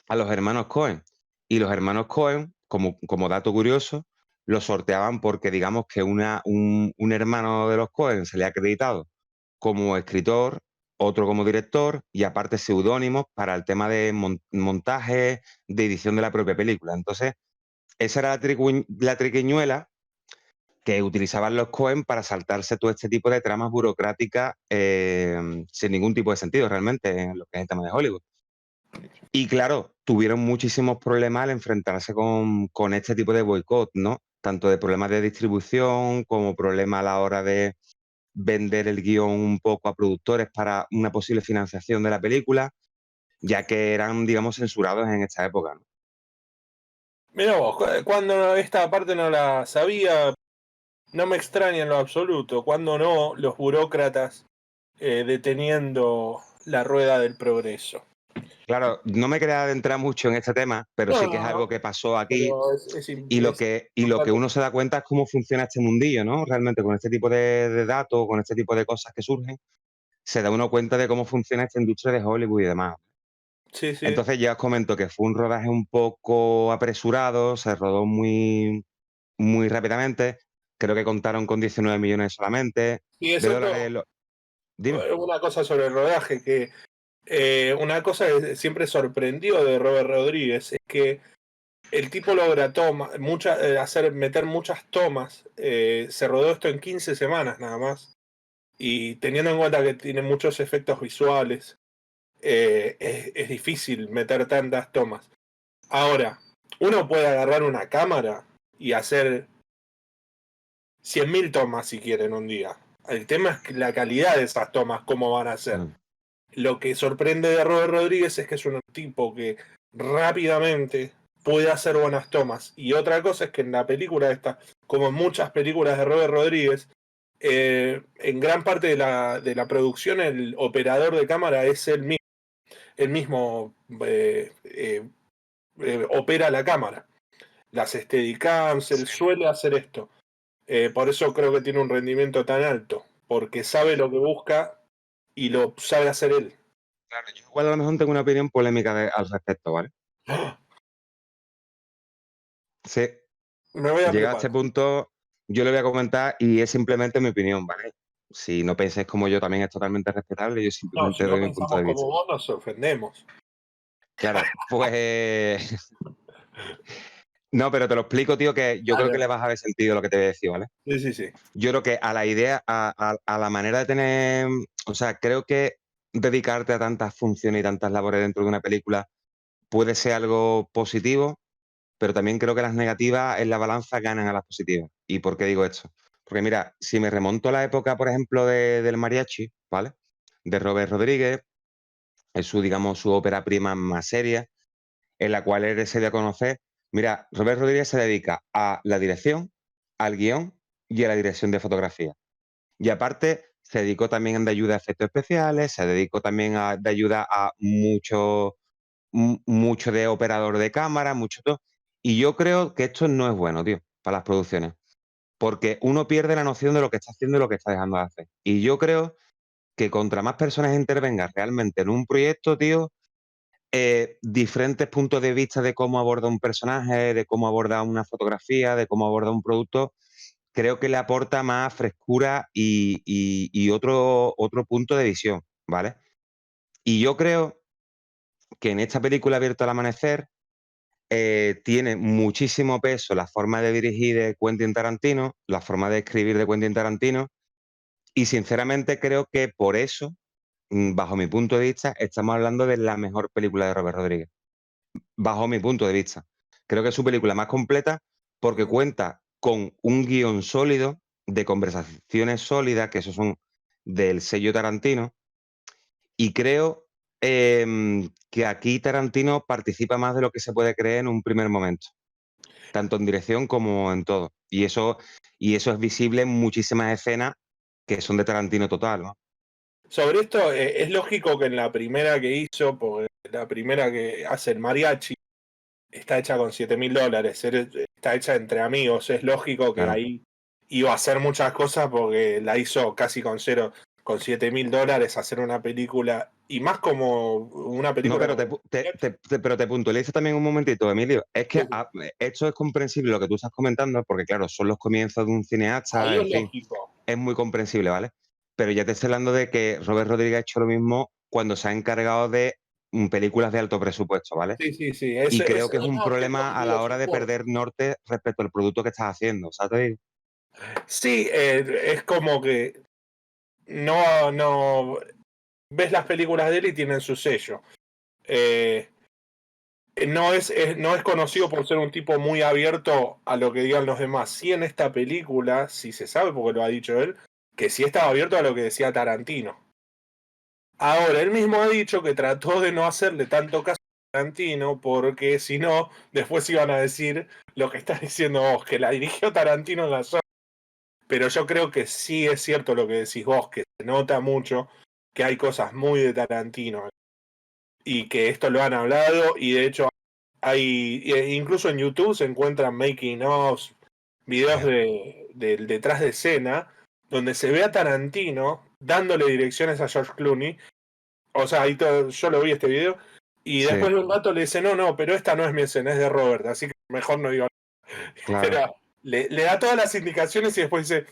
los hermanos Cohen. Y los hermanos Cohen, como dato curioso, los sorteaban porque digamos que un hermano de los Cohen se le ha acreditado como escritor, otro como director y aparte seudónimos para el tema de montaje, de edición de la propia película. Entonces, esa era la triquiñuela que utilizaban los Cohen para saltarse todo este tipo de tramas burocráticas sin ningún tipo de sentido realmente en lo que es el tema de Hollywood. Y claro, tuvieron muchísimos problemas al enfrentarse con este tipo de boicot, ¿no? Tanto de problemas de distribución como problemas a la hora de vender el guión un poco a productores para una posible financiación de la película, ya que eran, digamos, censurados en esta época, ¿no? Mirá vos, cuando esta parte no la sabía, no me extraña en lo absoluto. Cuando no, los burócratas deteniendo la rueda del progreso. Claro, no me quería adentrar mucho en este tema, pero No, sí que es no, algo no, que pasó aquí pero y lo que uno se da cuenta es cómo funciona este mundillo, ¿no? Realmente con este tipo de datos, con este tipo de cosas que surgen, se da uno cuenta de cómo funciona esta industria de Hollywood y demás. Sí, sí. Entonces ya os comento que fue un rodaje un poco apresurado, se rodó muy rápidamente. Creo que contaron con 19 millones solamente Y de exacto, dólares. Dime. una cosa sobre el rodaje, que una cosa que siempre sorprendió de Robert Rodríguez es que el tipo logra meter muchas tomas. Se rodó esto en 15 semanas nada más. Y teniendo en cuenta que tiene muchos efectos visuales, es difícil meter tantas tomas. Ahora, uno puede agarrar una cámara y hacer 100.000 tomas si quiere en un día. El tema es que la calidad de esas tomas, cómo van a ser. Mm. Lo que sorprende de Robert Rodríguez es que es un tipo que rápidamente puede hacer buenas tomas. Y otra cosa es que en la película esta, como en muchas películas de Robert Rodríguez, en gran parte de la producción el operador de cámara es él mismo. Él mismo opera la cámara. Las Steadicams, él Sí. suele hacer esto. Por eso creo que tiene un rendimiento tan alto, porque sabe lo que busca y lo sabe hacer él. Claro, yo igual a lo mejor tengo una opinión polémica al respecto, ¿vale? ¡Ah! Sí, Me voy a llega a este preparar. punto, yo lo voy a comentar y es simplemente mi opinión, ¿vale? Si no pensáis como yo también es totalmente respetable, yo No, si simplemente no doy mi punto pensamos de como vista. vos, nos ofendemos. Claro, pues no, pero te lo explico, tío, que yo creo Dale, que le dale. vas a ver sentido lo que te voy a decir, ¿vale? Sí, sí, sí. Yo creo que a la idea, a la manera de tener, o sea, creo que dedicarte a tantas funciones y tantas labores dentro de una película puede ser algo positivo, pero también creo que las negativas en la balanza ganan a las positivas. ¿Y por qué digo esto? Porque mira, si me remonto a la época, por ejemplo, del mariachi, ¿vale? De Robert Rodríguez, es su, digamos, su ópera prima más seria, en la cual él se dio a conocer. Mira, Robert Rodríguez se dedica a la dirección, al guión y a la dirección de fotografía. Y aparte, se dedicó también de ayuda a efectos especiales, se dedicó también de ayuda a mucho de operador de cámara, mucho todo. Y yo creo que esto no es bueno, tío, para las producciones. Porque uno pierde la noción de lo que está haciendo y lo que está dejando de hacer. Y yo creo que contra más personas intervengan realmente en un proyecto, tío, diferentes puntos de vista de cómo aborda un personaje, de cómo aborda una fotografía, de cómo aborda un producto, creo que le aporta más frescura y otro punto de visión, ¿vale? Y yo creo que en esta película Abierto al Amanecer tiene muchísimo peso la forma de dirigir de Quentin Tarantino, la forma de escribir de Quentin Tarantino, y sinceramente creo que por eso, bajo mi punto de vista, estamos hablando de la mejor película de Robert Rodríguez. Bajo mi punto de vista. Creo que es su película más completa porque cuenta con un guión sólido, de conversaciones sólidas, que esos son del sello Tarantino, y creo que aquí Tarantino participa más de lo que se puede creer en un primer momento, tanto en dirección como en todo. Y eso es visible en muchísimas escenas que son de Tarantino total, ¿no? Sobre esto, es lógico que en la primera que hizo, porque la primera que hace el mariachi, está hecha con $7.000, está hecha entre amigos, es lógico que Claro. ahí iba a hacer muchas cosas porque la hizo casi con cero, con $7.000, hacer una película, y más como una No, película pero como pero te puntualizo también un momentito, Emilio. Es que sí, sí. esto es comprensible lo que tú estás comentando, porque claro, son los comienzos de un cineasta, Ahí en es fin, lógico. es muy comprensible, ¿vale? Pero ya te estoy hablando de que Robert Rodríguez ha hecho lo mismo cuando se ha encargado de películas de alto presupuesto, ¿vale? Sí, sí, sí. Y creo que es un No, que es lo problema que te a digo, la es hora un de fuerte. perder norte respecto al producto que estás haciendo, ¿sabes? Te digo. Sí, es como que no ves las películas de él y tienen su sello. Eh, no es conocido por ser un tipo muy abierto a lo que digan los demás. Sí, en esta película, sí se sabe, porque lo ha dicho él, que sí estaba abierto a lo que decía Tarantino. Ahora, él mismo ha dicho que trató de no hacerle tanto caso a Tarantino, porque si no, después iban a decir lo que estás diciendo vos, que la dirigió Tarantino en la zona. Pero yo creo que sí es cierto lo que decís vos, que se nota mucho que hay cosas muy de Tarantino y que esto lo han hablado y de hecho incluso en YouTube se encuentran making of, videos del detrás de escena, donde se ve a Tarantino dándole direcciones a George Clooney. O sea, ahí yo lo vi este video Y Sí, después de un rato le dice, no, pero esta no es mi escena, es de Robert, así que mejor no digo nada. claro. Pero le da todas las indicaciones y después dice,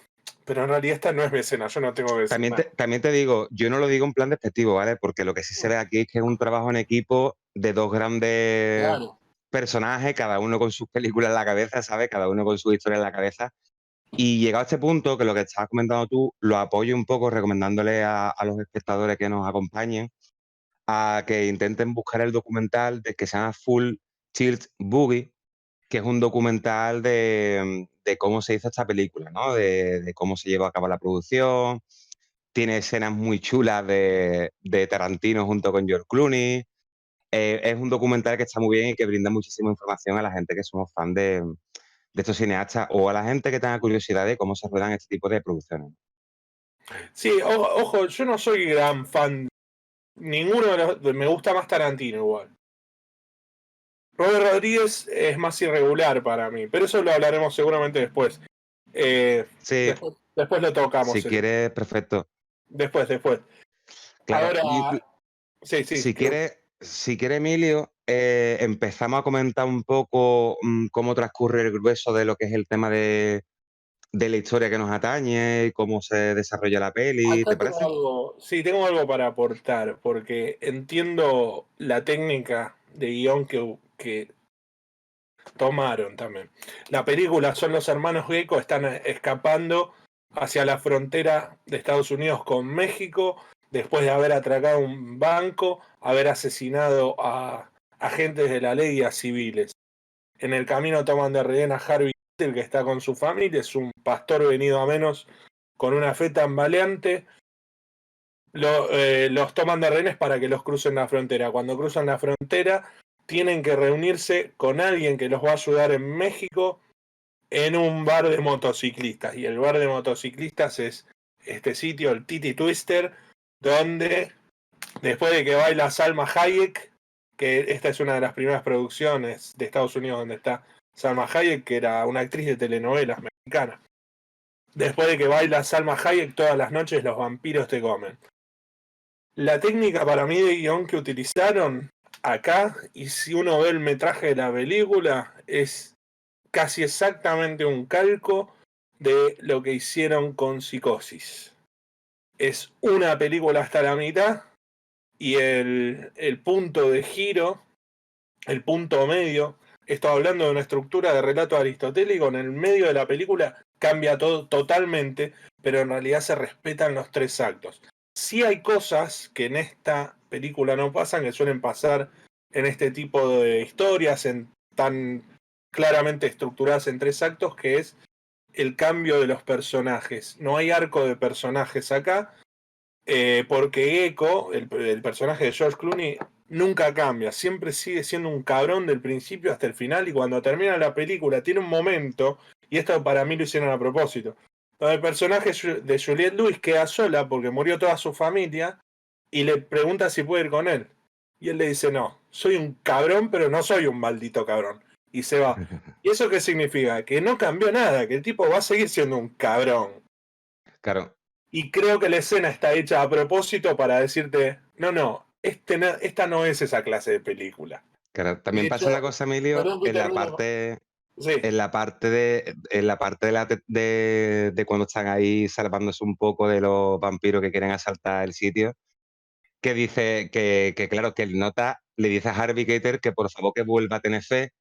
pero en realidad esta no es mi escena, yo no tengo que decir nada. También te digo, yo no lo digo en plan despectivo, ¿vale? Porque lo que sí se ve aquí es que es un trabajo en equipo de dos grandes Claro. personajes, cada uno con sus películas en la cabeza, ¿sabes? Cada uno con su historia en la cabeza. Y llegado a este punto, que lo que estabas comentando tú, lo apoyo un poco recomendándole a los espectadores que nos acompañen a que intenten buscar el documental de que se llama Full Tilt Boogie, que es un documental de cómo se hizo esta película, ¿no? De cómo se llevó a cabo la producción. Tiene escenas muy chulas de Tarantino junto con George Clooney. Es un documental que está muy bien y que brinda muchísima información a la gente que somos fan de estos cineastas o a la gente que tenga curiosidad de cómo se ruedan este tipo de producciones. Sí, ojo, yo no soy gran fan. Ninguno de los. Me gusta más Tarantino igual. Robert Rodríguez es más irregular para mí, pero eso lo hablaremos seguramente después. Sí, Después lo si tocamos. quieres, perfecto. Después. Claro, Ahora, y sí. si quiere Emilio, empezamos a comentar un poco cómo transcurre el grueso de lo que es el tema de la historia que nos atañe y cómo se desarrolla la peli, ¿te Acá tengo parece? algo. Sí, tengo algo para aportar, porque entiendo la técnica de guión que tomaron también. La película son los hermanos Gecko, están escapando hacia la frontera de Estados Unidos con México, después de haber atracado un banco, haber asesinado a agentes de la ley y a civiles. En el camino toman de rehén a Harvey, el que está con su familia, es un pastor venido a menos con una fe tambaleante. Los toman de rehenes para que los crucen la frontera. Cuando cruzan la frontera, tienen que reunirse con alguien que los va a ayudar en México en un bar de motociclistas. Y el bar de motociclistas es este sitio, el Titi Twister, donde después de que baila Salma Hayek, que esta es una de las primeras producciones de Estados Unidos donde está Salma Hayek, que era una actriz de telenovelas mexicana. Después de que baila Salma Hayek, todas las noches los vampiros te comen. La técnica para mí de guión que utilizaron acá, y si uno ve el metraje de la película, es casi exactamente un calco de lo que hicieron con Psicosis. Es una película hasta la mitad y el punto de giro, el punto medio, estoy hablando de una estructura de relato aristotélico, en el medio de la película cambia todo totalmente, pero en realidad se respetan los tres actos. Sí hay cosas que en esta película no pasan, que suelen pasar en este tipo de historias, tan claramente estructuradas en tres actos, que es el cambio de los personajes. No hay arco de personajes acá, porque Gecko, el personaje de George Clooney, nunca cambia, siempre sigue siendo un cabrón del principio hasta el final, y cuando termina la película tiene un momento, y esto para mí lo hicieron a propósito, donde el personaje de Juliette Lewis queda sola porque murió toda su familia, y le pregunta si puede ir con él. Y él le dice, no, soy un cabrón, pero no soy un maldito cabrón. Y se va. ¿Y eso qué significa? Que no cambió nada, que el tipo va a seguir siendo un cabrón. Claro, Y creo que la escena está hecha a propósito para decirte, no, esta no es esa clase de película. claro. De También pasa una hecho, cosa, Emilio, perdón que termine. Sí, en la parte de cuando están ahí salvándose un poco de los vampiros que quieren asaltar el sitio, que dice que claro, que el nota le dice a Harvey Keitel que por favor que vuelva a tener fe,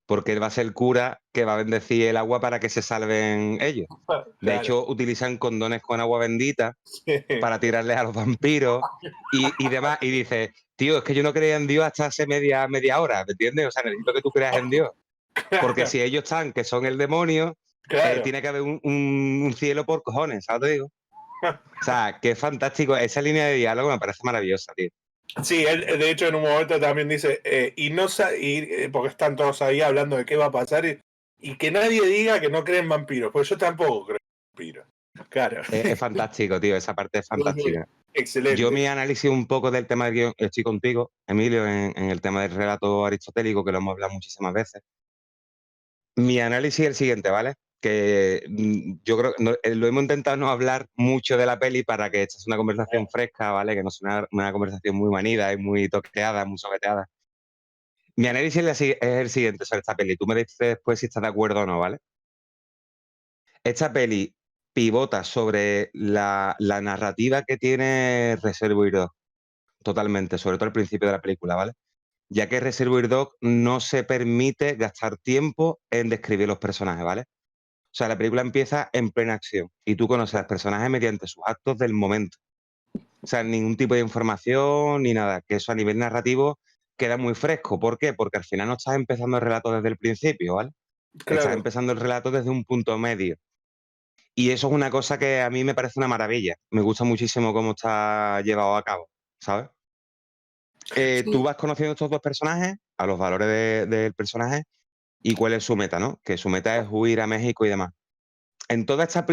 porque él va a ser el cura que va a bendecir el agua para que se salven ellos. De claro. hecho, utilizan condones con agua bendita Sí, para tirarles a los vampiros y demás. Y dice, tío, es que yo no creía en Dios hasta hace media hora, ¿me entiendes? O sea, necesito que tú creas en Dios. Porque claro, si ellos están, que son el demonio, claro. tiene que haber un cielo por cojones, ¿sabes? Te digo. O sea, qué fantástico. Esa línea de diálogo me parece maravillosa, tío. Sí, él de hecho en un momento también dice, porque están todos ahí hablando de qué va a pasar, y que nadie diga que no creen en vampiros, pues yo tampoco creo en vampiros. Claro. Es fantástico, tío. Esa parte es fantástica. Yo Excelente. mi análisis un poco del tema del guión, estoy contigo, Emilio, en el tema del relato aristotélico, que lo hemos hablado muchísimas veces. Mi análisis es el siguiente, ¿vale? que yo creo que lo hemos intentado no hablar mucho de la peli para que esta sea una conversación fresca, ¿vale? Que no sea una conversación muy manida y muy toqueteada, muy soqueteada. Mi análisis es el siguiente sobre esta peli. Tú me dices después si estás de acuerdo o no, ¿vale? Esta peli pivota sobre la narrativa que tiene Reservoir Dogs, totalmente, sobre todo al principio de la película, ¿vale? Ya que Reservoir Dogs no se permite gastar tiempo en describir los personajes, ¿vale? O sea, la película empieza en plena acción y tú conoces a los personajes mediante sus actos del momento. O sea, ningún tipo de información ni nada, que eso a nivel narrativo queda muy fresco. ¿Por qué? Porque al final no estás empezando el relato desde el principio, ¿vale? Estás Claro. empezando el relato desde un punto medio. Y eso es una cosa que a mí me parece una maravilla. Me gusta muchísimo cómo está llevado a cabo, ¿sabes? Tú Sí, vas conociendo estos dos personajes, a los valores del personaje y cuál es su meta, ¿no? Que su meta es huir a México y demás. En toda esta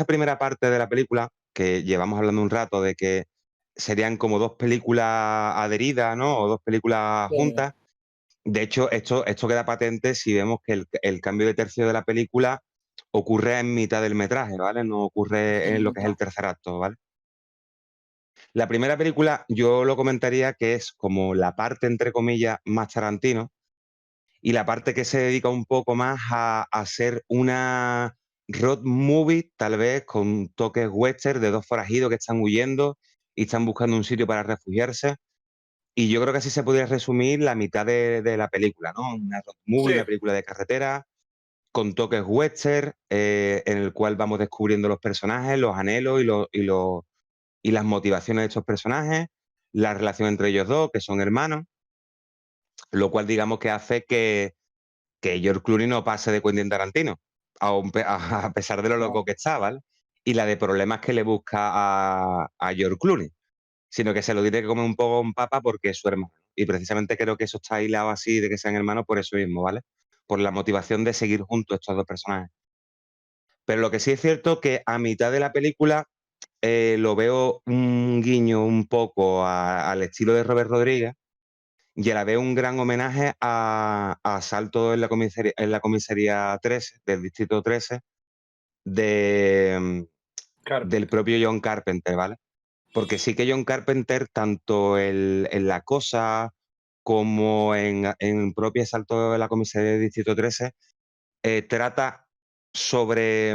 primera parte de la película, que llevamos hablando un rato de que serían como dos películas adheridas, ¿no? O dos películas sí, juntas. De hecho, esto queda patente si vemos que el cambio de tercio de la película ocurre en mitad del metraje, ¿vale? No ocurre en lo que es el tercer acto, ¿vale? La primera película yo lo comentaría que es como la parte, entre comillas, más Tarantino, y la parte que se dedica un poco más a ser una road movie, tal vez con toques western de dos forajidos que están huyendo y están buscando un sitio para refugiarse. Y yo creo que así se podría resumir la mitad de la película, ¿no? Una road movie, sí, una película de carretera, con toques western, en el cual vamos descubriendo los personajes, los anhelos y las motivaciones de estos personajes, la relación entre ellos dos, que son hermanos, lo cual digamos que hace que George Clooney no pase de Quentin Tarantino, a pesar de lo no. loco que está, ¿vale? Y la de problemas que le busca a George Clooney, sino que se lo tiene que comer un poco un papa porque es su hermano. Y precisamente creo que eso está hilado así de que sean hermanos por eso mismo, ¿vale? Por la motivación de seguir juntos estos dos personajes. Pero lo que sí es cierto que a mitad de la película lo veo un guiño un poco al estilo de Robert Rodríguez y a la vez un gran homenaje a Asalto en la comisaría 13, del distrito 13, de, del Carpenter. propio John Carpenter, ¿vale? Porque sí que John Carpenter, tanto en La Cosa como en propio Asalto en la comisaría del distrito 13, trata sobre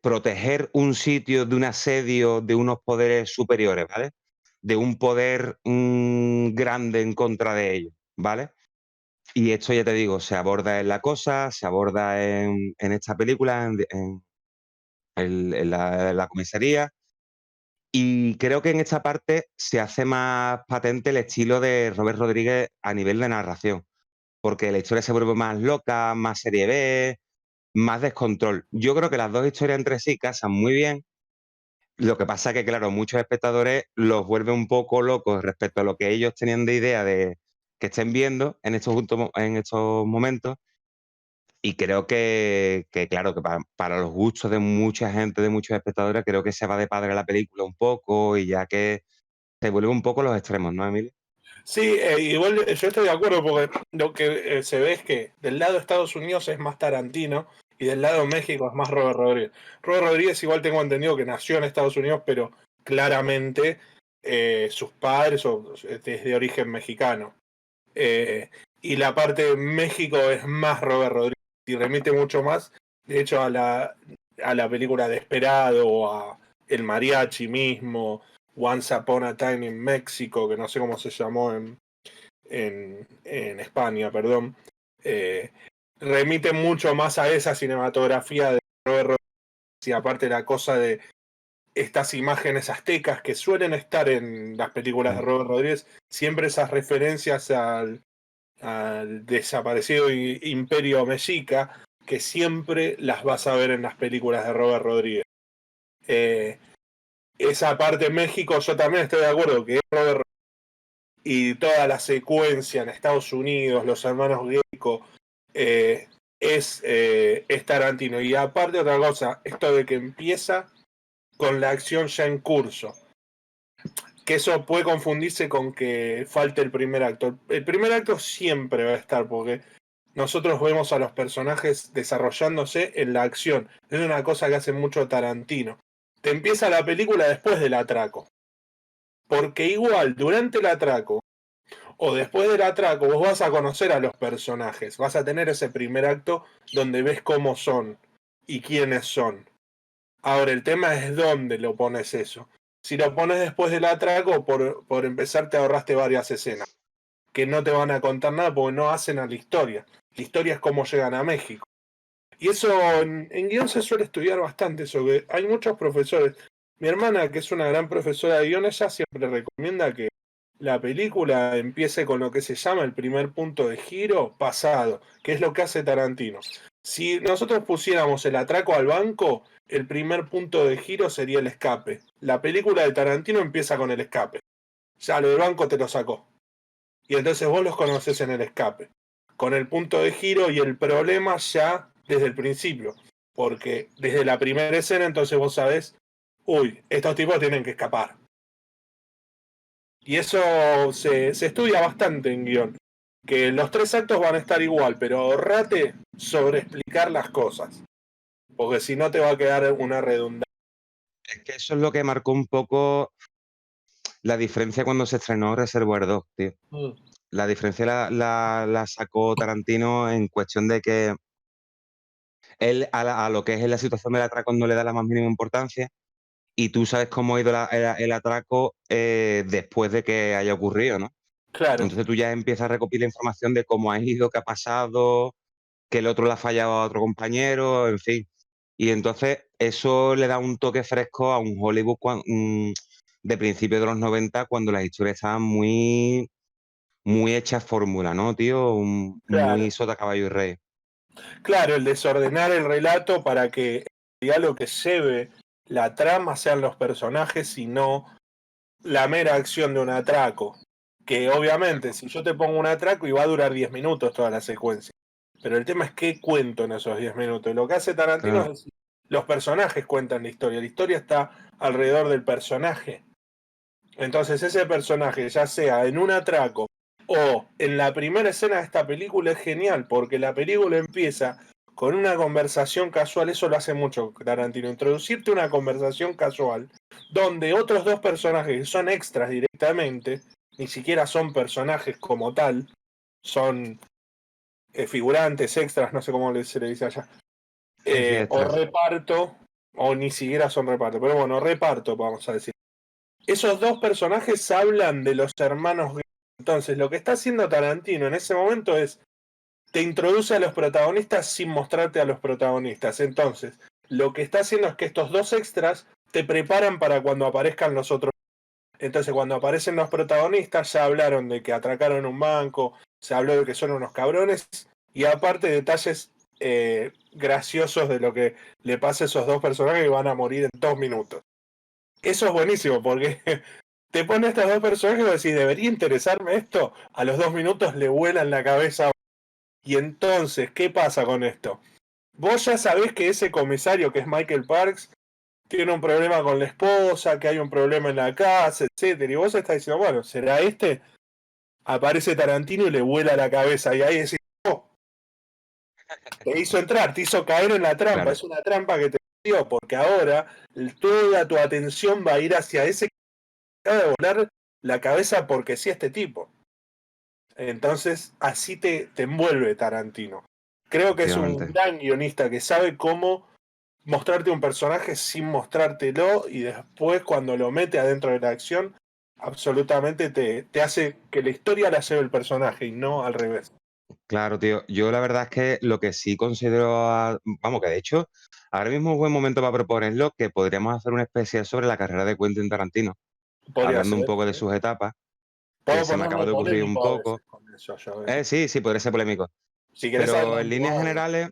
proteger un sitio de un asedio de unos poderes superiores, ¿vale? De un poder grande en contra de ellos, ¿vale? Y esto ya te digo, se aborda en La Cosa, se aborda en esta película, en la comisaría, y creo que en esta parte se hace más patente el estilo de Robert Rodríguez a nivel de narración, porque la historia se vuelve más loca, más serie B, más descontrol. Yo creo que las dos historias entre sí casan muy bien. Lo que pasa que, claro, muchos espectadores los vuelve un poco locos respecto a lo que ellos tenían de idea de que estén viendo en estos momentos. Y creo claro, que para los gustos de mucha gente, de muchos espectadores, creo que se va de padre la película un poco y ya que se vuelve un poco los extremos, ¿no, Emilio? Sí, igual yo estoy de acuerdo porque lo que se ve es que del lado de Estados Unidos es más Tarantino y del lado de México es más Robert Rodríguez. Robert Rodríguez igual tengo entendido que nació en Estados Unidos, pero claramente sus padres es de origen mexicano. Eh, y la parte de México es más Robert Rodríguez y remite mucho más, de hecho, a la película Desperado o a El Mariachi mismo, Once Upon a Time in Mexico, que no sé cómo se llamó en España, perdón. Eh, remite mucho más a esa cinematografía de Robert Rodríguez y aparte la cosa de estas imágenes aztecas que suelen estar en las películas de Mm. Robert Rodríguez, siempre esas referencias al desaparecido imperio mexica, que siempre las vas a ver en las películas de Robert Rodríguez. Eh, esa parte en México, yo también estoy de acuerdo que es Robert Rodríguez y toda la secuencia en Estados Unidos, los hermanos Gecko, es Tarantino. Y aparte otra cosa, esto de que empieza con la acción ya en curso. Que eso puede confundirse con que falte el primer acto. El primer acto siempre va a estar, porque nosotros vemos a los personajes desarrollándose en la acción. Es una cosa que hace mucho Tarantino. Te empieza la película después del atraco. Porque igual, durante el atraco, o después del atraco, vos vas a conocer a los personajes. Vas a tener ese primer acto donde ves cómo son y quiénes son. Ahora, el tema es dónde lo pones eso. Si lo pones después del atraco, por empezar te ahorraste varias escenas que no te van a contar nada porque no hacen a la historia. La historia es cómo llegan a México. Y eso en guión se suele estudiar bastante, eso que hay muchos profesores. Mi hermana, que es una gran profesora de guión, ella siempre recomienda que la película empiece con lo que se llama el primer punto de giro pasado, que es lo que hace Tarantino. Si nosotros pusiéramos el atraco al banco, el primer punto de giro sería el escape. La película de Tarantino empieza con el escape. Ya lo del banco te lo sacó. Y entonces vos los conoces en el escape. Con el punto de giro y el problema ya desde el principio. Porque desde la primera escena entonces vos sabés, uy, estos tipos tienen que escapar. Y eso se estudia bastante en guión. Que los 3 actos van a estar igual, pero ahorrate sobre explicar las cosas. Porque si no te va a quedar una redundancia. Es que eso es lo que marcó un poco la diferencia cuando se estrenó Reservoir Dogs, tío. La diferencia la sacó Tarantino en cuestión de que él a lo que es la situación del atraco no le da la más mínima importancia y tú sabes cómo ha ido el atraco después de que haya ocurrido, ¿no? Claro, Entonces tú ya empiezas a recopilar información de cómo ha ido, qué ha pasado, que el otro le ha fallado a otro compañero, en fin. Y entonces eso le da un toque fresco a un Hollywood de principios de los 90 cuando las historias estaban muy, muy hechas fórmula, ¿no, tío? Muy claro. sota, caballo y rey. Claro, el desordenar el relato para que el diálogo que lleve la trama sean los personajes y no la mera acción de un atraco. Que obviamente, si yo te pongo un atraco y va a durar 10 minutos toda la secuencia. Pero el tema es qué cuento en esos 10 minutos. Lo que hace Tarantino es Claro, decir, los personajes cuentan la historia. La historia está alrededor del personaje. Entonces ese personaje, ya sea en un atraco o en la primera escena de esta película, es genial, porque la película empieza con una conversación casual, eso lo hace mucho Tarantino, introducirte una conversación casual, donde otros dos personajes que son extras directamente, ni siquiera son personajes como tal, son figurantes, extras, no sé cómo se le dice allá, sí, sí, o extras. reparto, o ni siquiera son reparto, pero bueno, reparto, vamos a decir. Esos dos personajes hablan de los hermanos Green. Entonces, lo que está haciendo Tarantino en ese momento es te introduce a los protagonistas sin mostrarte a los protagonistas. Entonces, lo que está haciendo es que estos dos extras te preparan para cuando aparezcan los otros. Entonces, cuando aparecen los protagonistas, ya hablaron de que atracaron un banco, se habló de que son unos cabrones, y aparte detalles graciosos de lo que le pasa a esos dos personajes que van a morir en 2 minutos. Eso es buenísimo porque te pone estos dos personajes y decís, ¿debería interesarme esto? A los 2 minutos le vuelan la cabeza. Y entonces, ¿qué pasa con esto? Vos ya sabés que ese comisario, que es Michael Parks, tiene un problema con la esposa, que hay un problema en la casa, etcétera. Y vos estás diciendo, bueno, ¿será este? Aparece Tarantino y le vuela la cabeza. Y ahí decís, oh, te hizo entrar, te hizo caer en la trampa. Claro, Es una trampa que te dio, porque ahora toda tu atención va a ir hacia ese que acaba de volar la cabeza porque sí este tipo. Entonces, así te envuelve Tarantino. Creo que es un efectivamente. gran guionista que sabe cómo mostrarte un personaje sin mostrártelo y después cuando lo mete adentro de la acción, absolutamente te hace que la historia la lleve el personaje y no al revés. Claro, tío. Yo la verdad es que lo que sí considero, vamos, que de hecho, ahora mismo es un buen momento para proponerlo, que podríamos hacer una especial sobre la carrera de Quentin Tarantino, Podría hablando un ser. poco de sus etapas, que Puedo se me acaba ponerme de ocurrir un polémico a poco. veces con eso, yo. Sí, sí, podría ser polémico. Si querés Pero en líneas adelanto. generales,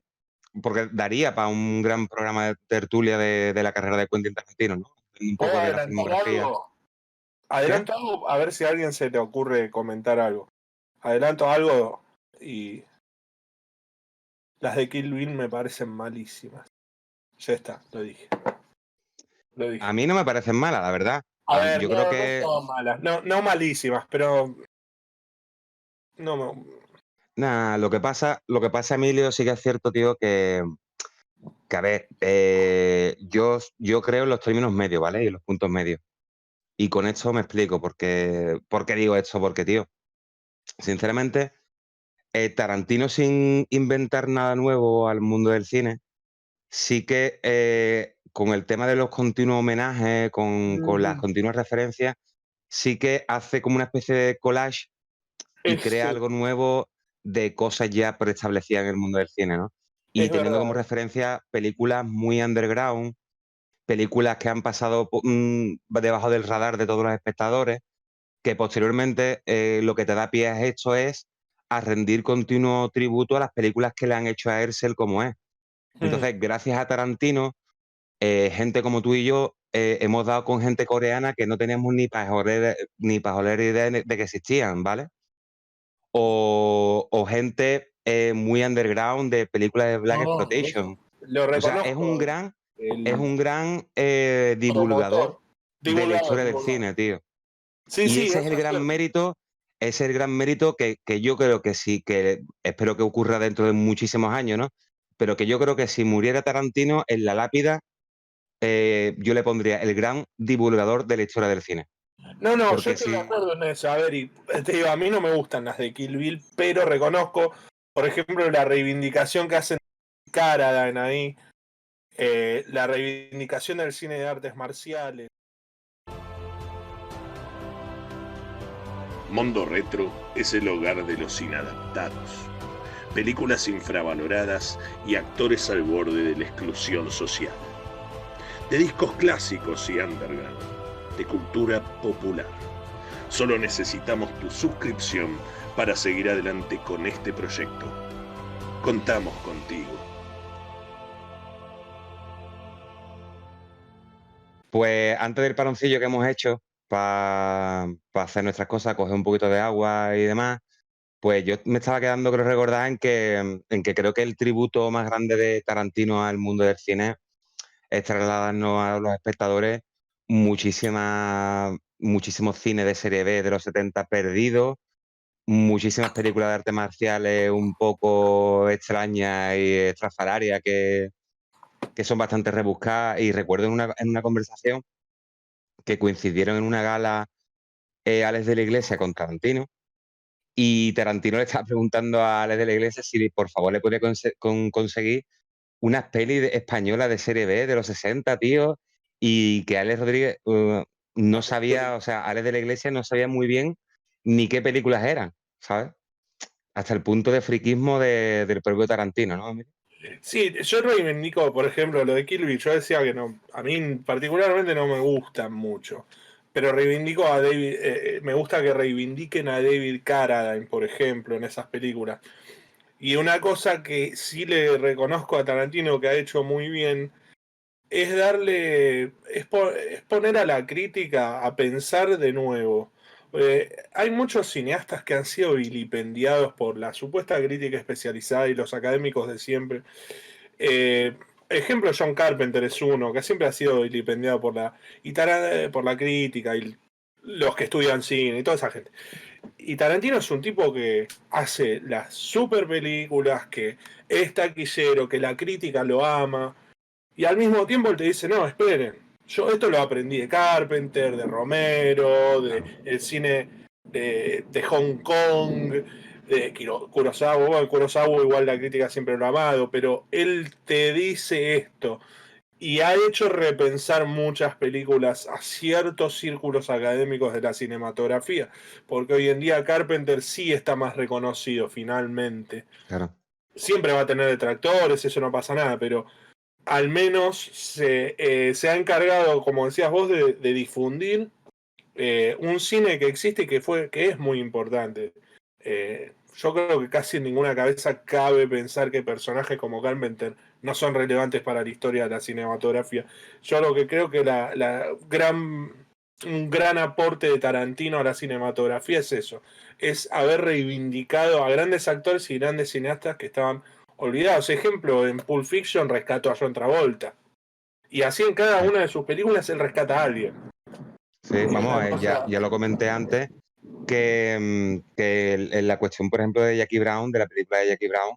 porque daría para un gran programa de tertulia de la carrera de Quentin Tarantino, ¿no? Un ¿Puedo poco de la adelantar filmografía. algo? ¿Qué? Adelanto algo a ver si a alguien se le ocurre comentar algo. Adelanto algo y las de Kill Bill me parecen malísimas. Ya está, lo dije. Lo A dije. mí no me parecen malas, la verdad. A ver, Yo creo no que son malas. No, no malísimas, pero no, Nah, lo que pasa, Emilio, sí que es cierto, tío, que a ver, yo creo en los términos medios, ¿vale? Y en los puntos medios. Y con esto me explico por qué digo esto, porque, tío, sinceramente, Tarantino sin inventar nada nuevo al mundo del cine, sí que con el tema de los continuos homenajes, con las Ujú. continuas referencias, sí que hace como una especie de collage y crea Sí, algo nuevo de cosas ya preestablecidas en el mundo del cine, ¿no? Y es teniendo como verdad. referencia películas muy underground, películas que han pasado debajo del radar de todos los espectadores, que posteriormente lo que te da pie a esto es a rendir continuo tributo a las películas que le han hecho a Herzl como es. Mm, Entonces, gracias a Tarantino, gente como tú y yo hemos dado con gente coreana que no teníamos ni pajolera idea de que existían, ¿vale? O gente muy underground de películas de Black no, Exploitation. lo O sea, reconozco. es El un gran divulgador promotor, de la divulgador, historia del divulgador. cine, tío. Sí, Y sí, ese es el eso es gran cierto. mérito, ese es el gran mérito que yo creo que sí, que espero que ocurra dentro de muchísimos años, ¿no? Pero que yo creo que si muriera Tarantino, en la lápida yo le pondría el gran divulgador de la historia del cine. No, no, yo Porque estoy de si, acuerdo en eso. A ver, y te digo, a mí no me gustan las de Kill Bill, pero reconozco, por ejemplo, la reivindicación que hacen Caradan ahí, la reivindicación del cine de artes marciales. Mondo Retro es el hogar de los inadaptados, películas infravaloradas y actores al borde de la exclusión social, de discos clásicos y underground, de cultura popular. Solo necesitamos tu suscripción para seguir adelante con este proyecto. Contamos contigo. pues antes del paroncillo que hemos hecho para hacer nuestras cosas, coger un poquito de agua y demás, pues yo me estaba quedando, creo recordar, en que creo que el tributo más grande de Tarantino al mundo del cine es trasladarnos a los espectadores muchísimos cines de serie B de los 70 perdidos, muchísimas películas de artes marciales un poco extrañas y estrafalarias que son bastante rebuscadas. Y recuerdo en una conversación que coincidieron en una gala Alex de la Iglesia con Tarantino. Y Tarantino le estaba preguntando a Alex de la Iglesia si por favor le podía conseguir unas pelis españolas de serie B de los 60, tío, y que Alex Rodríguez no sabía, o sea, Alex de la Iglesia no sabía muy bien ni qué películas eran, ¿sabes? Hasta el punto de friquismo del propio Tarantino, ¿no? Sí, yo reivindico, por ejemplo, lo de Kill Bill. Yo decía que no, a mí particularmente no me gustan mucho. Pero reivindico a David, me gusta que reivindiquen a David Carradine, por ejemplo, en esas películas. Y una cosa que sí le reconozco a Tarantino que ha hecho muy bien es es poner a la crítica a pensar de nuevo. Hay muchos cineastas que han sido vilipendiados por la supuesta crítica especializada y los académicos de siempre. Eh, Ejemplo, John Carpenter es uno, que siempre ha sido vilipendiado por la crítica y los que estudian cine y toda esa gente. Y Tarantino es un tipo que hace las super películas, que es taquillero, que la crítica lo ama, y al mismo tiempo él te dice, no, esperen, yo esto lo aprendí de Carpenter, de Romero, de el cine de Hong Kong, de Kurosawa. Bueno, Kurosawa igual la crítica siempre lo ha amado, pero él te dice esto. Y ha hecho repensar muchas películas a ciertos círculos académicos de la cinematografía, porque hoy en día Carpenter sí está más reconocido finalmente. Claro. Siempre va a tener detractores, eso no pasa nada, pero al menos se ha encargado, como decías vos, de difundir un cine que existe y que es muy importante. Yo creo que casi en ninguna cabeza cabe pensar que personajes como Carpenter no son relevantes para la historia de la cinematografía. Yo lo que creo que un gran aporte de Tarantino a la cinematografía es eso, es haber reivindicado a grandes actores y grandes cineastas que estaban olvidados. Ejemplo, en Pulp Fiction rescató a John Travolta. Y así en cada Sí, una de sus películas él rescata a alguien. sí, vamos, Una ya, cosa. ya lo comenté antes, en la cuestión, por ejemplo, de Jackie Brown, de la película de Jackie Brown,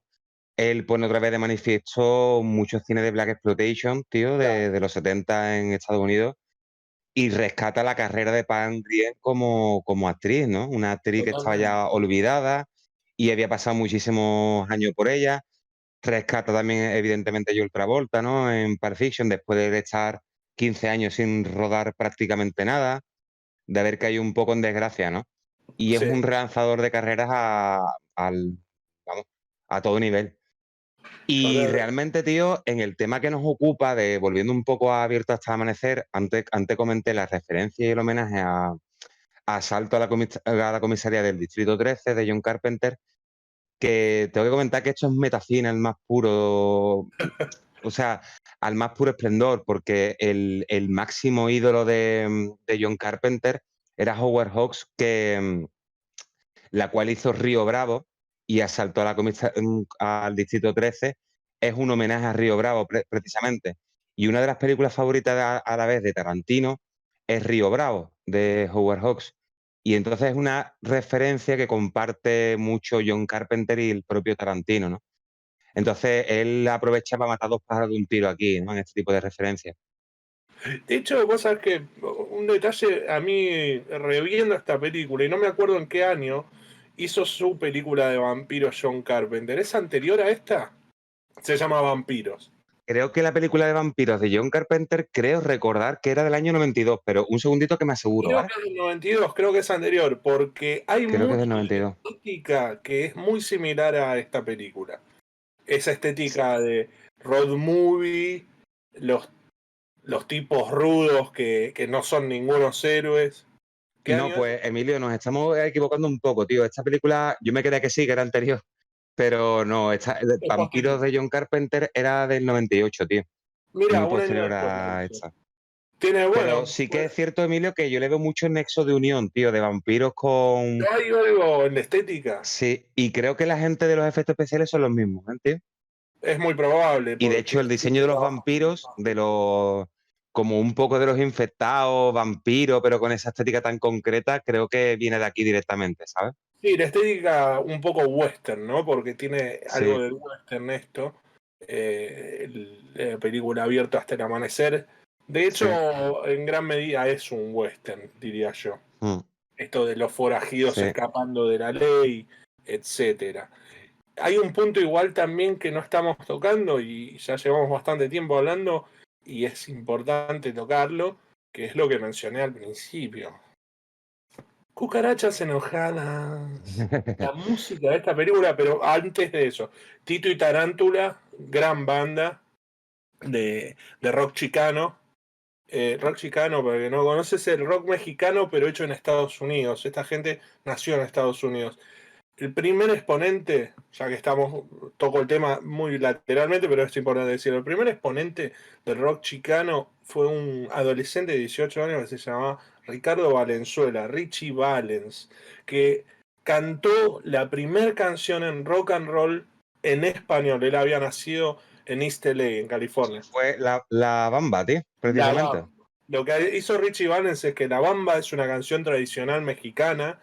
él pone otra vez de manifiesto muchos cines de Black Exploitation, tío, de los 70 en Estados Unidos, y rescata la carrera de Pam Grier como actriz, ¿no? Una actriz que estaba Totalmente. ya olvidada y había pasado muchísimos años por ella. Rescata también, evidentemente, a Joel Travolta, ¿no? En Pulp Fiction, después de estar 15 años sin rodar prácticamente nada, de haber caído un poco en desgracia, ¿no? Y es Sí. un relanzador de carreras vamos, a todo nivel. Y Totalmente. realmente, tío, en el tema que nos ocupa, volviendo un poco a Abierto hasta Amanecer, antes comenté la referencia y el homenaje a Asalto a la comisaría del Distrito 13 de John Carpenter, que tengo que comentar que esto es metacine al más puro, o sea, al más puro esplendor, porque el máximo ídolo de John Carpenter era Howard Hawks, la cual hizo Río Bravo y Asaltó al Distrito 13, es un homenaje a Río Bravo precisamente. Y una de las películas favoritas a la vez de Tarantino es Río Bravo, de Howard Hawks. Y entonces es una referencia que comparte mucho John Carpenter y el propio Tarantino, ¿no? Entonces él aprovecha para matar dos pájaros de un tiro aquí, ¿no? En este tipo de referencias. De hecho, vos sabés que un detalle, a mí, reviendo esta película, y no me acuerdo en qué año, hizo su película de vampiros John Carpenter. ¿Es anterior a esta? Se llama Vampiros. Creo que la película de vampiros de John Carpenter, creo recordar que era del año 92, pero un segundito que me aseguro, Creo ¿vale? que es del 92, creo que es anterior, porque hay Creo que es mucha del 92. estética que es muy similar a esta película. Esa estética de road movie, los, los tipos rudos que no son ningunos héroes. ¿Qué No, año es? pues Emilio, nos estamos equivocando un poco, tío. Esta película, yo me quedé que sí, que era anterior, pero no, Es Vampiros posterior. de John Carpenter era del 98, tío. Mira, Muy un año posterior después la a hizo. esta. Tiene, Pero bueno, sí que es cierto, Emilio, que yo le veo mucho nexo de unión, tío, de vampiros con... hay algo en la estética. Sí, y creo que la gente de los efectos especiales son los mismos, ¿eh, tío? Es muy probable, Y de porque hecho el sí diseño de los trabaja. vampiros, como un poco de los infectados, vampiros, pero con esa estética tan concreta, creo que viene de aquí directamente, ¿sabes? Sí, la estética un poco western, ¿no? Porque tiene algo Sí, del western esto. La película Abierto hasta el amanecer. De sí. hecho, en gran medida es un western, diría yo. Mm, Esto de los forajidos sí. escapando de la ley, etcétera. Hay un punto igual también que no estamos tocando y ya llevamos bastante tiempo hablando y es importante tocarlo, que es lo que mencioné al principio. Cucarachas enojadas. La música de esta película, pero antes de eso, Tito y Tarántula, gran banda de rock chicano. Rock chicano, para que no conoces, el rock mexicano, pero hecho en Estados Unidos. Esta gente nació en Estados Unidos. El primer exponente, ya que toco el tema muy lateralmente, pero es importante decirlo, el primer exponente del rock chicano fue un adolescente de 18 años que se llamaba Ricardo Valenzuela, Richie Valens, que cantó la primera canción en rock and roll en español. Él había nacido en East LA, en California. Fue la Bamba, tío, La precisamente. Bamba. Lo que hizo Richie Valens es que La Bamba es una canción tradicional mexicana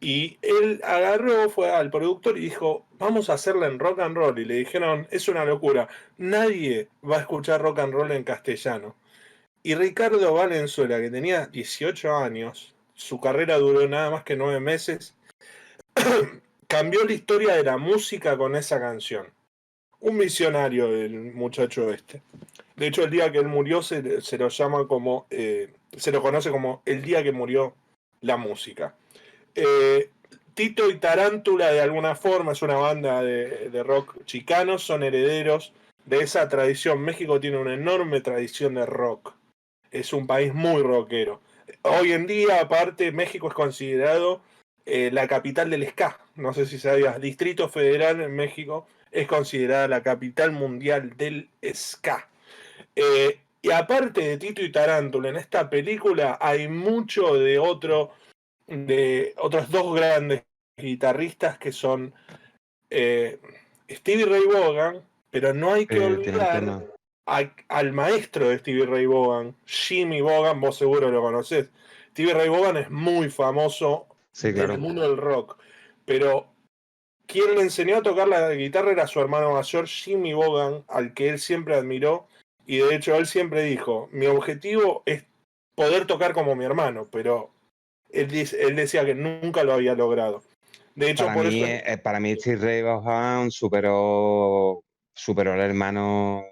y él agarró, fue al productor y dijo, vamos a hacerla en rock and roll. Y le dijeron, es una locura, nadie va a escuchar rock and roll en castellano. Y Ricardo Valenzuela, que tenía 18 años, su carrera duró nada más que 9 meses, cambió la historia de la música con esa canción. Un visionario el muchacho este. De hecho, el día que él murió se lo llama como, se lo conoce como el día que murió la música. Eh, Tito y Tarántula, de alguna forma, es una banda de rock chicano, son herederos de esa tradición. México tiene una enorme tradición de rock. Es un país muy rockero. Hoy en día, aparte, México es considerado la capital del ska. No sé si sabías, Distrito Federal en México es considerada la capital mundial del ska. Y aparte de Tito y Tarántula, en esta película hay mucho de otros dos grandes guitarristas que son Stevie Ray Vaughan, pero no hay que Tiene el olvidar tema. al maestro de Stevie Ray Vaughan, Jimmy Vaughan, vos seguro lo conocés. Stevie Ray Vaughan es muy famoso Sí, del claro. mundo del rock. Pero quien le enseñó a tocar la guitarra era su hermano mayor, Jimmy Vaughan, al que él siempre admiró. Y de hecho él siempre dijo, mi objetivo es poder tocar como mi hermano, pero él decía que nunca lo había logrado. De hecho, por eso Para mí Steve Ray Vaughan superó al hermano,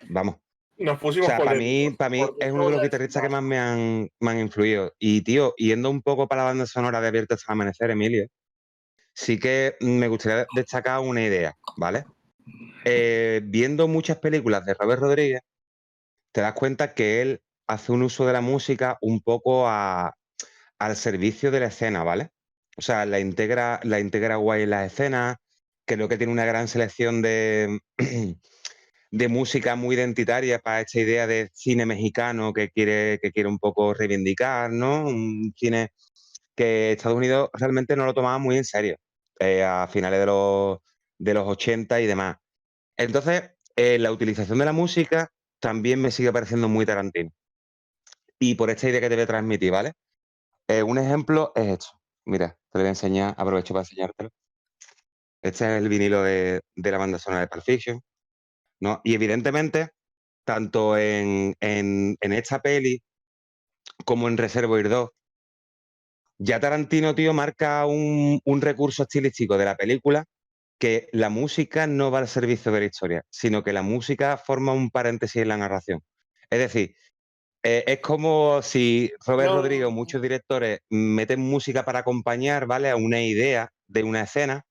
vamos. nos O pusimos sea, polémicos. para mí Porque es yo uno de voy los a decir guitarristas que más. más me han influido. Y, tío, yendo un poco para la banda sonora de Abierto hasta el amanecer, Emilio, sí que me gustaría destacar una idea, ¿vale? Viendo muchas películas de Robert Rodríguez, te das cuenta que él hace un uso de la música un poco al servicio de la escena, ¿vale? O sea, la integra guay en las escenas, creo que tiene una gran selección de música muy identitaria para esta idea de cine mexicano que quiere un poco reivindicar, ¿no? Un cine que Estados Unidos realmente no lo tomaba muy en serio a finales de los 80 y demás. Entonces, la utilización de la música también me sigue pareciendo muy Tarantino. Y por esta idea que te voy a transmitir, ¿vale? Un ejemplo es esto. Mira, te lo voy a enseñar, aprovecho para enseñártelo. Este es el vinilo de la banda sonora de Pulp Fiction, ¿no? Y evidentemente, tanto en esta peli como en Reservoir 2, ya Tarantino, tío, marca un recurso estilístico de la película que la música no va al servicio de la historia, sino que la música forma un paréntesis en la narración. Es decir, es como si Robert Rodríguez o No, muchos directores meten música para acompañar, ¿vale? A una idea de una escena,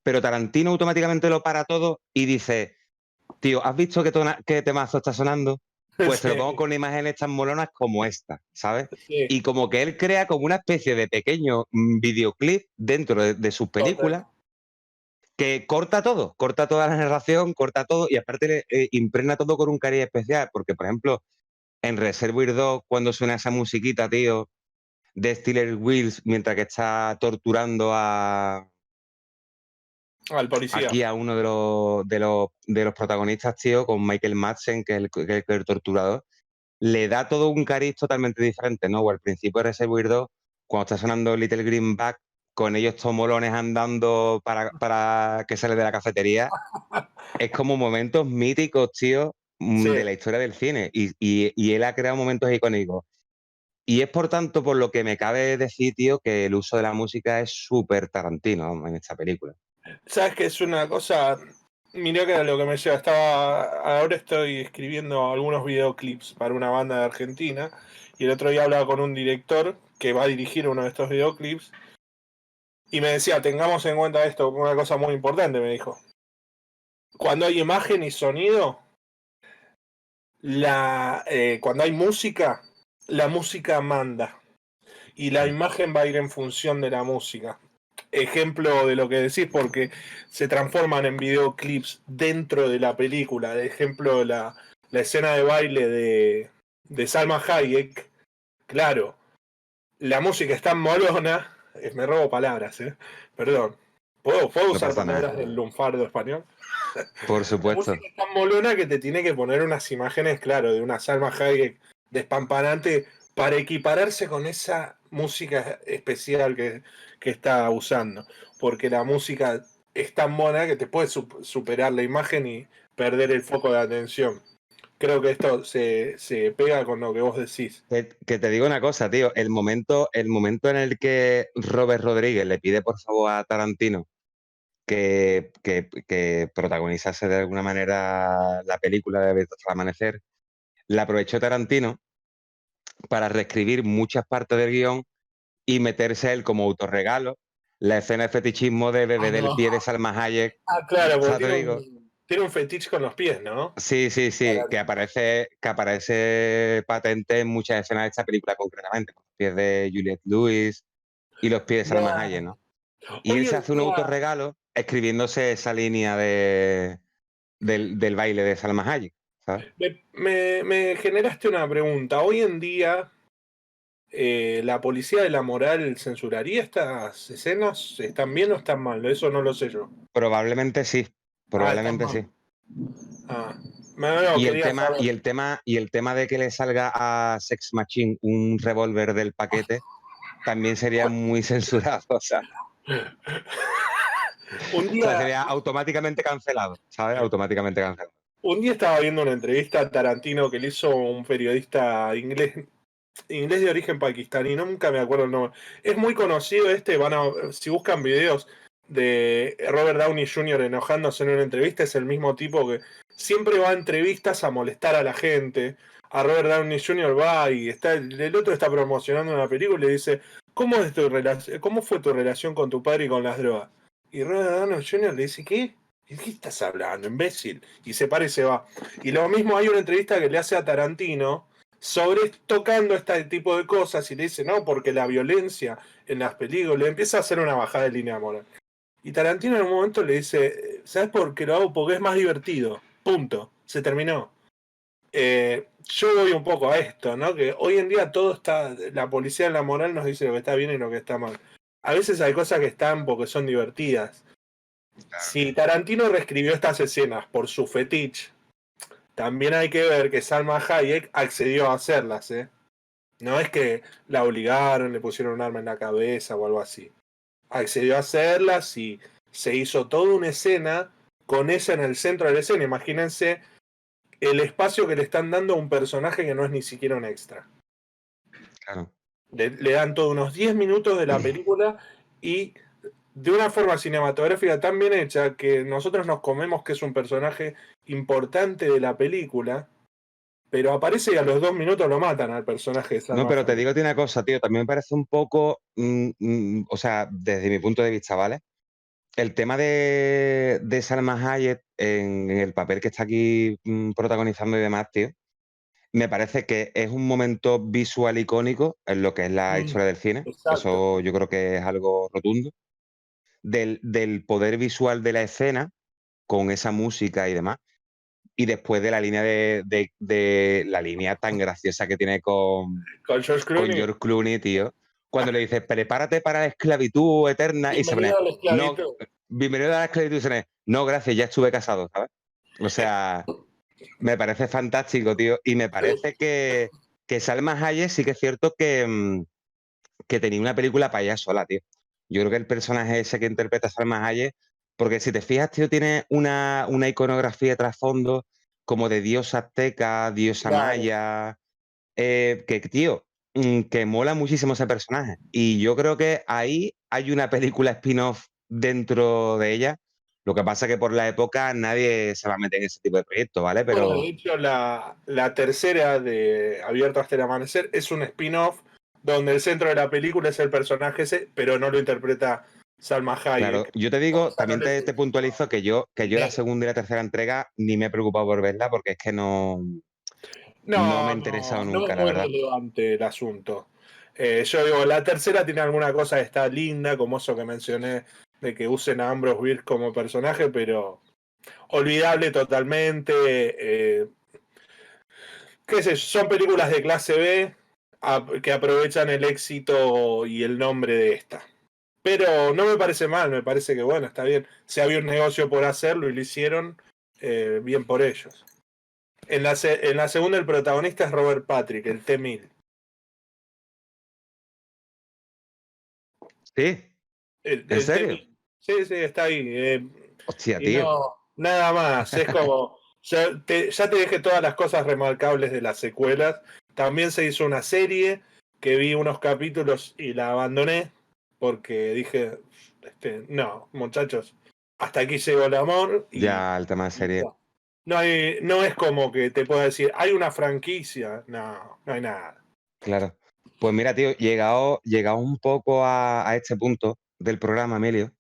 pero Tarantino automáticamente lo para todo y dice, tío, ¿has visto qué temazo está sonando? Pues te lo pongo sí, con imágenes tan molonas como esta, ¿sabes? sí, Y como que él crea como una especie de pequeño videoclip dentro de sus películas total. que corta toda la narración, corta todo y aparte le impregna todo con un cariño especial, porque por ejemplo, en Reservoir 2, cuando suena esa musiquita, tío, de Steeler Wheels, mientras que está torturando Al policía. aquí a uno de los protagonistas, tío, con Michael Madsen, que es el torturador, le da todo un cariz totalmente diferente, ¿no? O al principio de Reservoir 2, cuando está sonando Little Greenback, con ellos tomolones andando para que sale de la cafetería, es como momentos míticos, tío, Sí. de la historia del cine. Y él ha creado momentos icónicos. Y es por tanto por lo que me cabe decir, tío, que el uso de la música es súper Tarantino, vamos, en esta película. ¿Sabes qué es una cosa? Mirá que era lo que me lleva. Ahora estoy escribiendo algunos videoclips para una banda de Argentina. Y el otro día hablaba con un director que va a dirigir uno de estos videoclips. Y me decía, tengamos en cuenta esto, una cosa muy importante, me dijo. Cuando hay imagen y sonido, cuando hay música, la música manda. Y la Mm. imagen va a ir en función de la música. Ejemplo de lo que decís, porque se transforman en videoclips dentro de la película. De ejemplo, la escena de baile de Salma Hayek. Claro, la música es tan molona. Me robo palabras, perdón. ¿Puedo No usar pasa nada. palabras del lunfardo español? Por La música supuesto. es tan molona que te tiene que poner unas imágenes, claro, de una Salma Hayek despampanante para equipararse con esa música especial que está usando. Porque la música es tan buena que te puede superar la imagen y perder el foco de atención. Creo que esto se pega con lo que vos decís. Que te digo una cosa, tío. El momento en el que Robert Rodríguez le pide por favor a Tarantino que protagonizase de alguna manera la película de Abierto hasta el amanecer, la aprovechó Tarantino para reescribir muchas partes del guión y meterse él como autorregalo la escena de fetichismo de Bebé del pie de Salma Hayek. Ah, claro, porque ¿Sabes? Te digo. tiene un fetiche con los pies, ¿no? Sí, sí, sí, que aparece patente en muchas escenas de esta película concretamente, con los pies de Juliette Lewis y los pies de Salma Hayek, Claro. ¿no? Y él Hoy se en hace un día autorregalo escribiéndose esa línea del baile de Salma Hayek, ¿sabes? me generaste una pregunta. Hoy en día, ¿la policía de la moral censuraría estas escenas? ¿Están bien o están mal? Eso no lo sé yo. Probablemente sí, Ah, están probablemente mal. sí. Ah, no, Y el quería tema, saber. y el tema de que le salga a Sex Machine un revólver del paquete, también sería muy censurado, o sea, Un sería automáticamente cancelado, ¿sabes? Automáticamente cancelado. día estaba viendo una entrevista a Tarantino que le hizo un periodista inglés de origen pakistaní, nunca me acuerdo el nombre. Es muy conocido si buscan videos de Robert Downey Jr. enojándose en una entrevista, es el mismo tipo que siempre va a entrevistas a molestar a la gente. A Robert Downey Jr. va y el otro está promocionando una película y le dice, ¿cómo fue tu relación con tu padre y con las drogas? Y Robert Downey Jr. le dice, ¿qué? ¿De qué estás hablando, imbécil? Y se para y se va. Y lo mismo hay una entrevista que le hace a Tarantino tocando este tipo de cosas y le dice, no, porque la violencia en las películas le empieza a hacer una bajada de línea moral. Y Tarantino en un momento le dice, ¿sabes por qué lo hago? Porque es más divertido. Punto. Se terminó. Yo voy un poco a esto, ¿no? Que hoy en día todo está, la policía en la moral nos dice lo que está bien y lo que está mal. A veces hay cosas que están porque son divertidas. Si Tarantino reescribió estas escenas por su fetiche, también hay que ver que Salma Hayek accedió a hacerlas, ¿eh? No es que la obligaron, le pusieron un arma en la cabeza o algo así. Accedió a hacerlas y se hizo toda una escena con ella en el centro de la escena. Imagínense el espacio que le están dando a un personaje que no es ni siquiera un extra. Claro. Le dan todos unos 10 minutos de la película y de una forma cinematográfica tan bien hecha que nosotros nos comemos que es un personaje importante de la película, pero aparece y a los 2 minutos lo matan al personaje de Salma No, pero te Hayek. digo una cosa, tío, también me parece un poco, o sea, desde mi punto de vista, ¿vale? El tema de Salma Hayek en el papel que está aquí protagonizando y demás, tío, me parece que es un momento visual icónico en lo que es la historia del cine. Exacto. Eso yo creo que es algo rotundo. Del poder visual de la escena, con esa música y demás. Y después de la línea de la línea tan graciosa que tiene con George Clooney. George Clooney, tío. Cuando le dice, prepárate para la esclavitud eterna, y se pone, Bienvenido a la no, esclavitud. bienvenido a la esclavitud, y se pone, no, gracias, ya estuve casado, ¿sabes? O sea, me parece fantástico, tío. Y me parece que Salma Hayek sí que es cierto que tenía una película para ella sola, tío. Yo creo que el personaje ese que interpreta a Salma Hayek, porque si te fijas, tío, tiene una iconografía de trasfondo como de diosa azteca, diosa Claro. maya, que, tío, que mola muchísimo ese personaje. Y yo creo que ahí hay una película spin-off dentro de ella. Lo que pasa que por la época nadie se va a meter en ese tipo de proyectos, ¿vale? Bueno, Pero de hecho, la tercera de Abierto hasta el amanecer es un spin-off donde el centro de la película es el personaje ese, pero no lo interpreta Salma Hayek. claro, yo te digo, también te puntualizo que yo la segunda y la tercera entrega ni me he preocupado por verla porque es que no me ha interesado no nunca, es la muy verdad. relevante el asunto. Yo digo, la tercera tiene alguna cosa que está linda, como eso que mencioné, de que usen a Ambrose Bierce como personaje, pero olvidable totalmente. Qué sé yo, son películas de clase B que aprovechan el éxito y el nombre de esta. Pero no me parece mal, me parece que bueno, está bien. Si había un negocio por hacerlo y lo hicieron, bien por ellos. En la segunda el protagonista es Robert Patrick, el T-1000. ¿Sí? ¿En serio? T-1000. Sí, sí, está ahí. Hostia, Y tío. no, nada más. Es como, ya te dije todas las cosas remarcables de las secuelas. También se hizo una serie que vi unos capítulos y la abandoné porque dije, no, muchachos, hasta aquí llegó el amor. Y Ya, el tema de serie. no es como que te pueda decir, hay una franquicia. No hay nada. Claro. Pues mira, tío, llegado un poco a este punto del programa, Emilio,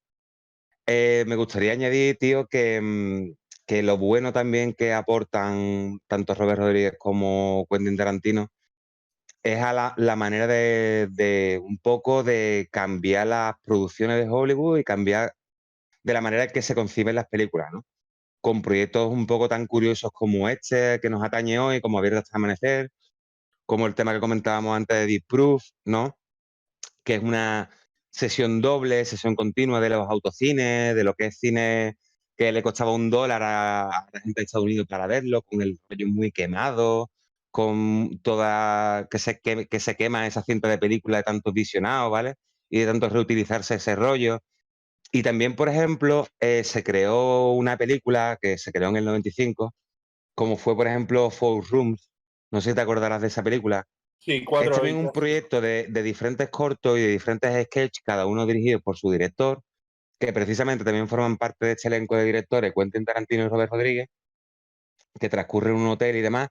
me gustaría añadir, tío, que lo bueno también que aportan tanto Robert Rodríguez como Quentin Tarantino es a la manera de un poco de cambiar las producciones de Hollywood y cambiar de la manera en que se conciben las películas, ¿no? Con proyectos un poco tan curiosos como este que nos atañe hoy, como Abierto hasta el amanecer, como el tema que comentábamos antes de Deep Proof, ¿no? Que es una sesión doble, sesión continua de los autocines, de lo que es cine que le costaba $1 a la gente de Estados Unidos para verlo, con el rollo muy quemado, con toda, que se quema esa cinta de película de tantos visionados, ¿vale? Y de tanto reutilizarse ese rollo. Y también, por ejemplo, se creó una película que se creó en el 95, como fue, por ejemplo, Four Rooms. No sé si te acordarás de esa película. Sí, Es 4 también un habitaciones. proyecto de diferentes cortos y de diferentes sketches, cada uno dirigido por su director, que precisamente también forman parte de este elenco de directores, Quentin Tarantino y Robert Rodríguez, que transcurre en un hotel y demás.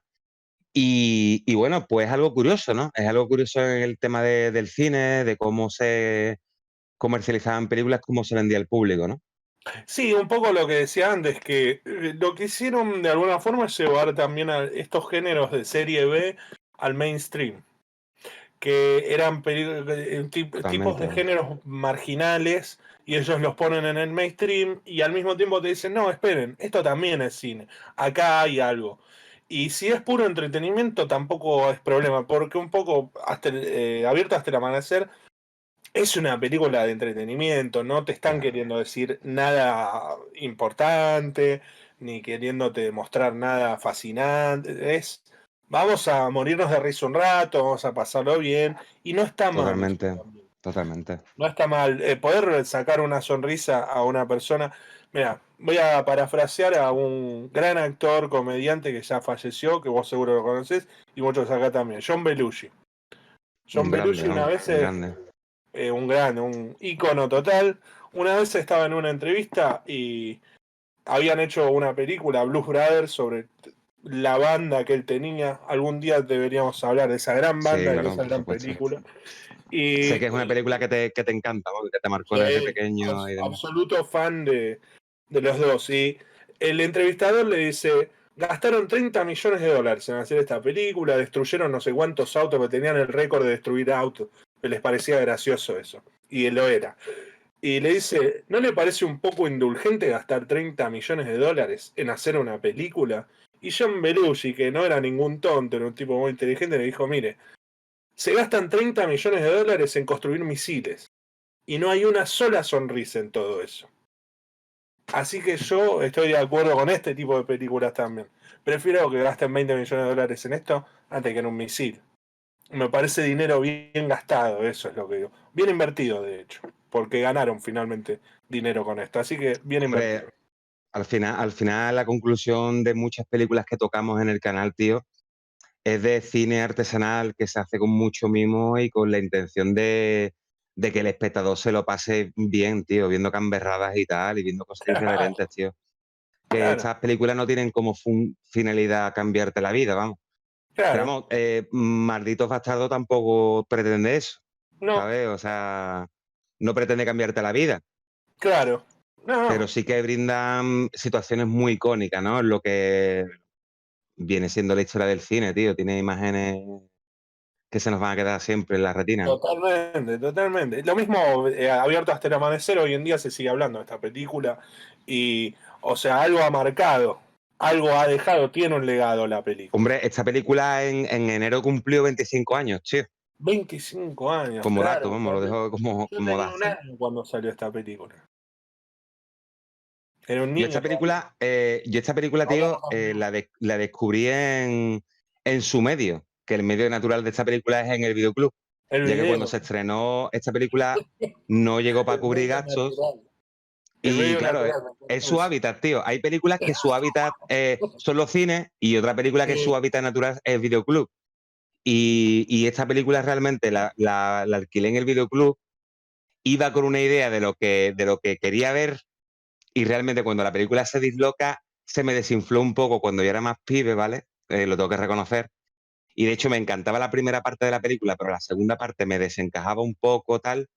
Y bueno, pues es algo curioso, ¿no? Es algo curioso en el tema del cine, de cómo se comercializaban películas, cómo se vendía al público, ¿no? Sí, un poco lo que decía antes, que lo que hicieron de alguna forma es llevar también a estos géneros de serie B al mainstream, que eran tipos de Totalmente. géneros marginales y ellos los ponen en el mainstream y al mismo tiempo te dicen, no, esperen, esto también es cine, acá hay algo. Y si es puro entretenimiento tampoco es problema, porque un poco Abierto hasta el amanecer es una película de entretenimiento, no te están queriendo decir nada importante, ni queriéndote demostrar nada fascinante. Vamos a morirnos de risa un rato, vamos a pasarlo bien, y no está mal eso Totalmente, también. totalmente. No está mal. Poder sacar una sonrisa a una persona. Mira, voy a parafrasear a un gran actor, comediante que ya falleció, que vos seguro lo conocés, y muchos acá también, John Belushi. Un John grande, Belushi una vamos, vez un grande. un grande, un ícono total. Una vez estaba en una entrevista y habían hecho una película, Blues Brothers, sobre la banda que él tenía. Algún día deberíamos hablar de esa gran Sí, banda y claro, esa por gran supuesto. película. Sé que Y es una película que te encanta, ¿no? Que te marcó desde soy pequeño y demás. absoluto fan de los dos. Y el entrevistador le dice, gastaron 30 millones de dólares en hacer esta película, destruyeron no sé cuántos autos que tenían el récord de destruir autos. Que les parecía gracioso eso. Y lo era. Y le dice, ¿no le parece un poco indulgente gastar 30 millones de dólares en hacer una película? Y John Belushi, que no era ningún tonto, era un tipo muy inteligente, le dijo, mire, se gastan 30 millones de dólares en construir misiles. Y no hay una sola sonrisa en todo eso. Así que yo estoy de acuerdo con este tipo de películas también. Prefiero que gasten 20 millones de dólares en esto antes que en un misil. Me parece dinero bien gastado, eso es lo que digo. Bien invertido, de hecho, porque ganaron finalmente dinero con esto. Así que bien invertido. Hombre, al final la conclusión de muchas películas que tocamos en el canal, tío, es de cine artesanal que se hace con mucho mimo y con la intención de que el espectador se lo pase bien, tío, viendo gamberradas y tal, y viendo cosas irreverentes, tío. Que Claro, estas películas no tienen como finalidad cambiarte la vida, vamos. Pero claro. vamos, Malditos Bastardos tampoco pretende eso, No, ¿sabes? O sea, no pretende cambiarte la vida, claro. No, pero no. sí que brindan situaciones muy icónicas, ¿no? En lo que viene siendo la historia del cine, tío. Tiene imágenes que se nos van a quedar siempre en la retina, ¿no? Totalmente, totalmente. Lo mismo Abierto hasta el amanecer, hoy en día se sigue hablando de esta película y, o sea, algo ha marcado, algo ha dejado, tiene un legado la película. Hombre, esta película en enero cumplió 25 años, tío. 25 años, Como dato, claro. vamos, lo dejo Yo como tenía dato. un año cuando salió esta película. Era un Yo niño esta todavía. película, Hablamos tío, también. la descubrí en su medio, que el medio natural de esta película es en el videoclub, El ya que cuando video, se estrenó esta película no llegó para el cubrir medio gastos natural. El y medio claro, natural, me es encantó su eso. hábitat, tío. Hay películas que su hábitat son los cines y otra película que su Sí, hábitat natural es el videoclub. Y esta película realmente la alquilé en el videoclub, iba con una idea de lo que quería ver y realmente cuando la película se disloca se me desinfló un poco cuando yo era más pibe, ¿vale? Lo tengo que reconocer. Y de hecho me encantaba la primera parte de la película, pero la segunda parte me desencajaba un poco tal.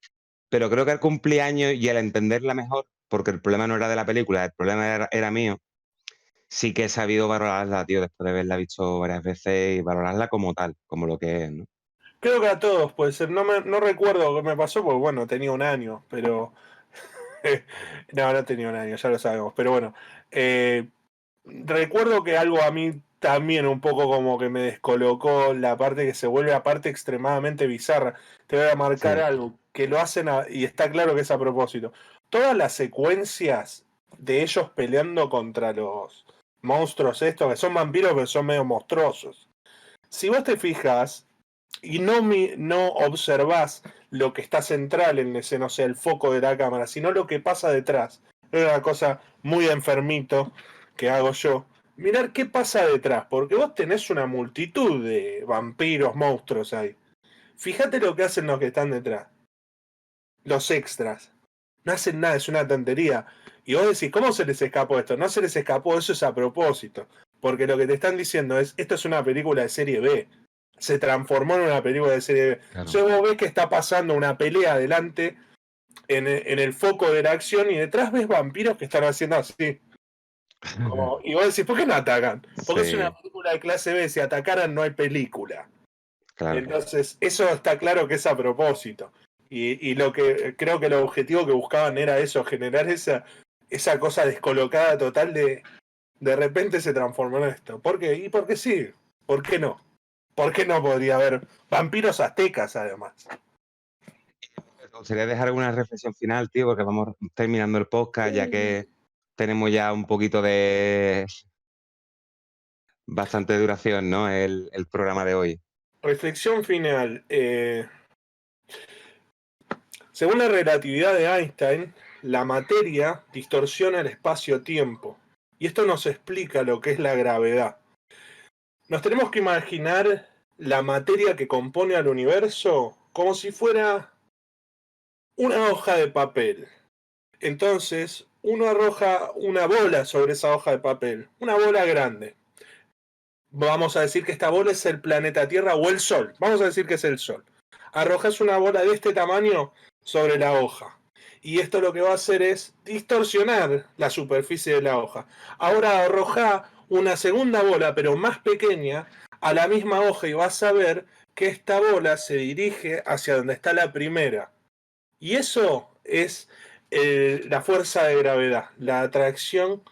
Pero creo que al cumpleaños y al entenderla mejor, porque el problema no era de la película, el problema era mío, sí que he sabido valorarla, tío, después de haberla visto varias veces y valorarla como tal, como lo que es, ¿no? creo que a todos puede ser. No recuerdo qué me pasó, porque bueno, tenía un año, pero. No, no tenía un año, ya lo sabemos. Pero bueno, eh, recuerdo que algo a mí también un poco como que me descolocó la parte que se vuelve aparte extremadamente bizarra. Te voy a marcar Sí, algo que lo hacen y está claro que es a propósito. Todas las secuencias de ellos peleando contra los monstruos estos, que son vampiros pero son medio monstruosos. si vos te fijas y no observás lo que está central en ese, no sé, el foco de la cámara, sino lo que pasa detrás. Es una cosa muy enfermito que hago yo. Mirar qué pasa detrás, porque vos tenés una multitud de vampiros, monstruos ahí. Fíjate lo que hacen los que están detrás. Los extras. No hacen nada, es una tontería. Y vos decís, ¿cómo se les escapó esto? No se les escapó, eso es a propósito. Porque lo que te están diciendo es, esto es una película de serie B. Se transformó en una película de serie B. Claro. Entonces vos ves que está pasando una pelea adelante en el foco de la acción y detrás ves vampiros que están haciendo así. Y vos decís, ¿por qué no atacan? Porque Sí. es una película de clase B, si atacaran no hay película. Claro. Entonces, eso está claro que es a propósito. Y lo que creo que el objetivo que buscaban era eso, generar esa cosa descolocada total de repente se transformó en esto. ¿Por qué? Y porque sí. ¿Por qué no? ¿Por qué no podría haber vampiros aztecas además? Me gustaría dejar una reflexión final, tío, porque vamos terminando el podcast, ya que tenemos ya un poquito de bastante duración, ¿no? El programa de hoy. Reflexión final. Según la relatividad de Einstein, la materia distorsiona el espacio-tiempo. Y esto nos explica lo que es la gravedad. Nos tenemos que imaginar la materia que compone al universo como si fuera una hoja de papel. Entonces, uno arroja una bola sobre esa hoja de papel, una bola grande. Vamos a decir que esta bola es el planeta Tierra o el Sol. Vamos a decir que es el Sol. Arrojas una bola de este tamaño sobre la hoja. Y esto lo que va a hacer es distorsionar la superficie de la hoja. Ahora arroja una segunda bola, pero más pequeña, a la misma hoja y vas a ver que esta bola se dirige hacia donde está la primera. Y eso es la fuerza de gravedad, la atracción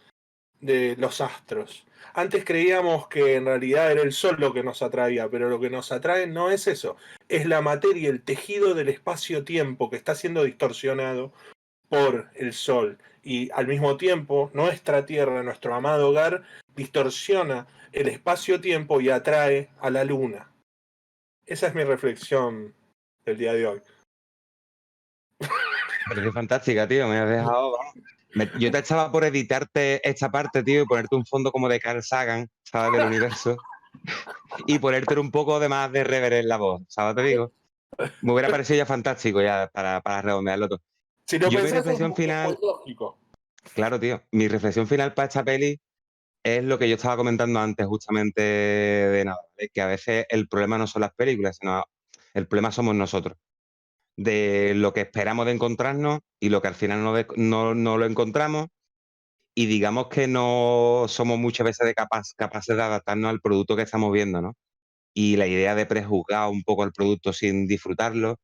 de los astros. Antes creíamos que en realidad era el Sol lo que nos atraía, pero lo que nos atrae no es eso, es la materia, el tejido del espacio-tiempo que está siendo distorsionado por el Sol. Y al mismo tiempo, nuestra Tierra, nuestro amado hogar, distorsiona el espacio-tiempo y atrae a la Luna. Esa es mi reflexión del día de hoy. Pero qué fantástica, tío, me has dejado... Yo te echaba por editarte esta parte, tío, y ponerte un fondo como de Carl Sagan, ¿sabes? Del universo. Y ponerte un poco de más de reverb en la voz, ¿sabes? Te digo. Me hubiera parecido ya fantástico ya para redondearlo todo. Si lo Yo mi pensás, reflexión es final... muy lógico. Claro, tío. Mi reflexión final para esta peli es lo que yo estaba comentando antes justamente de nada, ¿vale? Que a veces el problema no son las películas, sino el problema somos nosotros. De lo que esperamos de encontrarnos y lo que al final no lo encontramos, y digamos que no somos muchas veces capaces de adaptarnos al producto que estamos viendo, ¿no? Y la idea de prejuzgar un poco el producto sin disfrutarlo,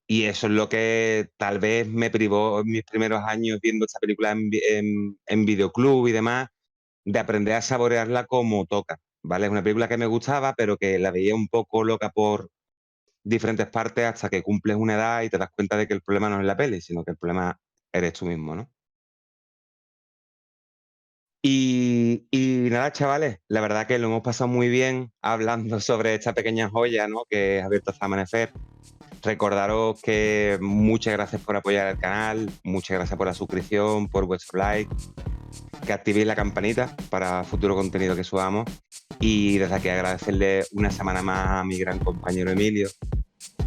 y eso es lo que tal vez me privó en mis primeros años viendo esta película en videoclub y demás, de aprender a saborearla como toca, ¿vale? Es una película que me gustaba, pero que la veía un poco loca por diferentes partes hasta que cumples una edad y te das cuenta de que el problema no es la peli, sino que el problema eres tú mismo, ¿no? Y nada, chavales, la verdad que lo hemos pasado muy bien hablando sobre esta pequeña joya, ¿no? Que es Abierto hasta Amanecer. Recordaros que muchas gracias por apoyar el canal, muchas gracias por la suscripción, por vuestro like, que activéis la campanita para futuro contenido que subamos. Y desde aquí agradecerle una semana más a mi gran compañero Emilio,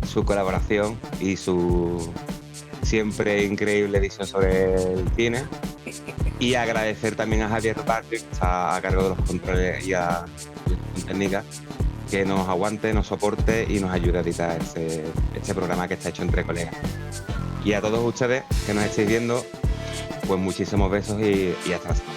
su colaboración y su siempre increíble visión sobre el cine. Y agradecer también a Javier Barrio, que está a cargo de los controles y a la técnica, que nos aguante, nos soporte y nos ayude a editar este programa que está hecho entre colegas. Y a todos ustedes que nos estéis viendo, pues muchísimos besos y hasta la semana.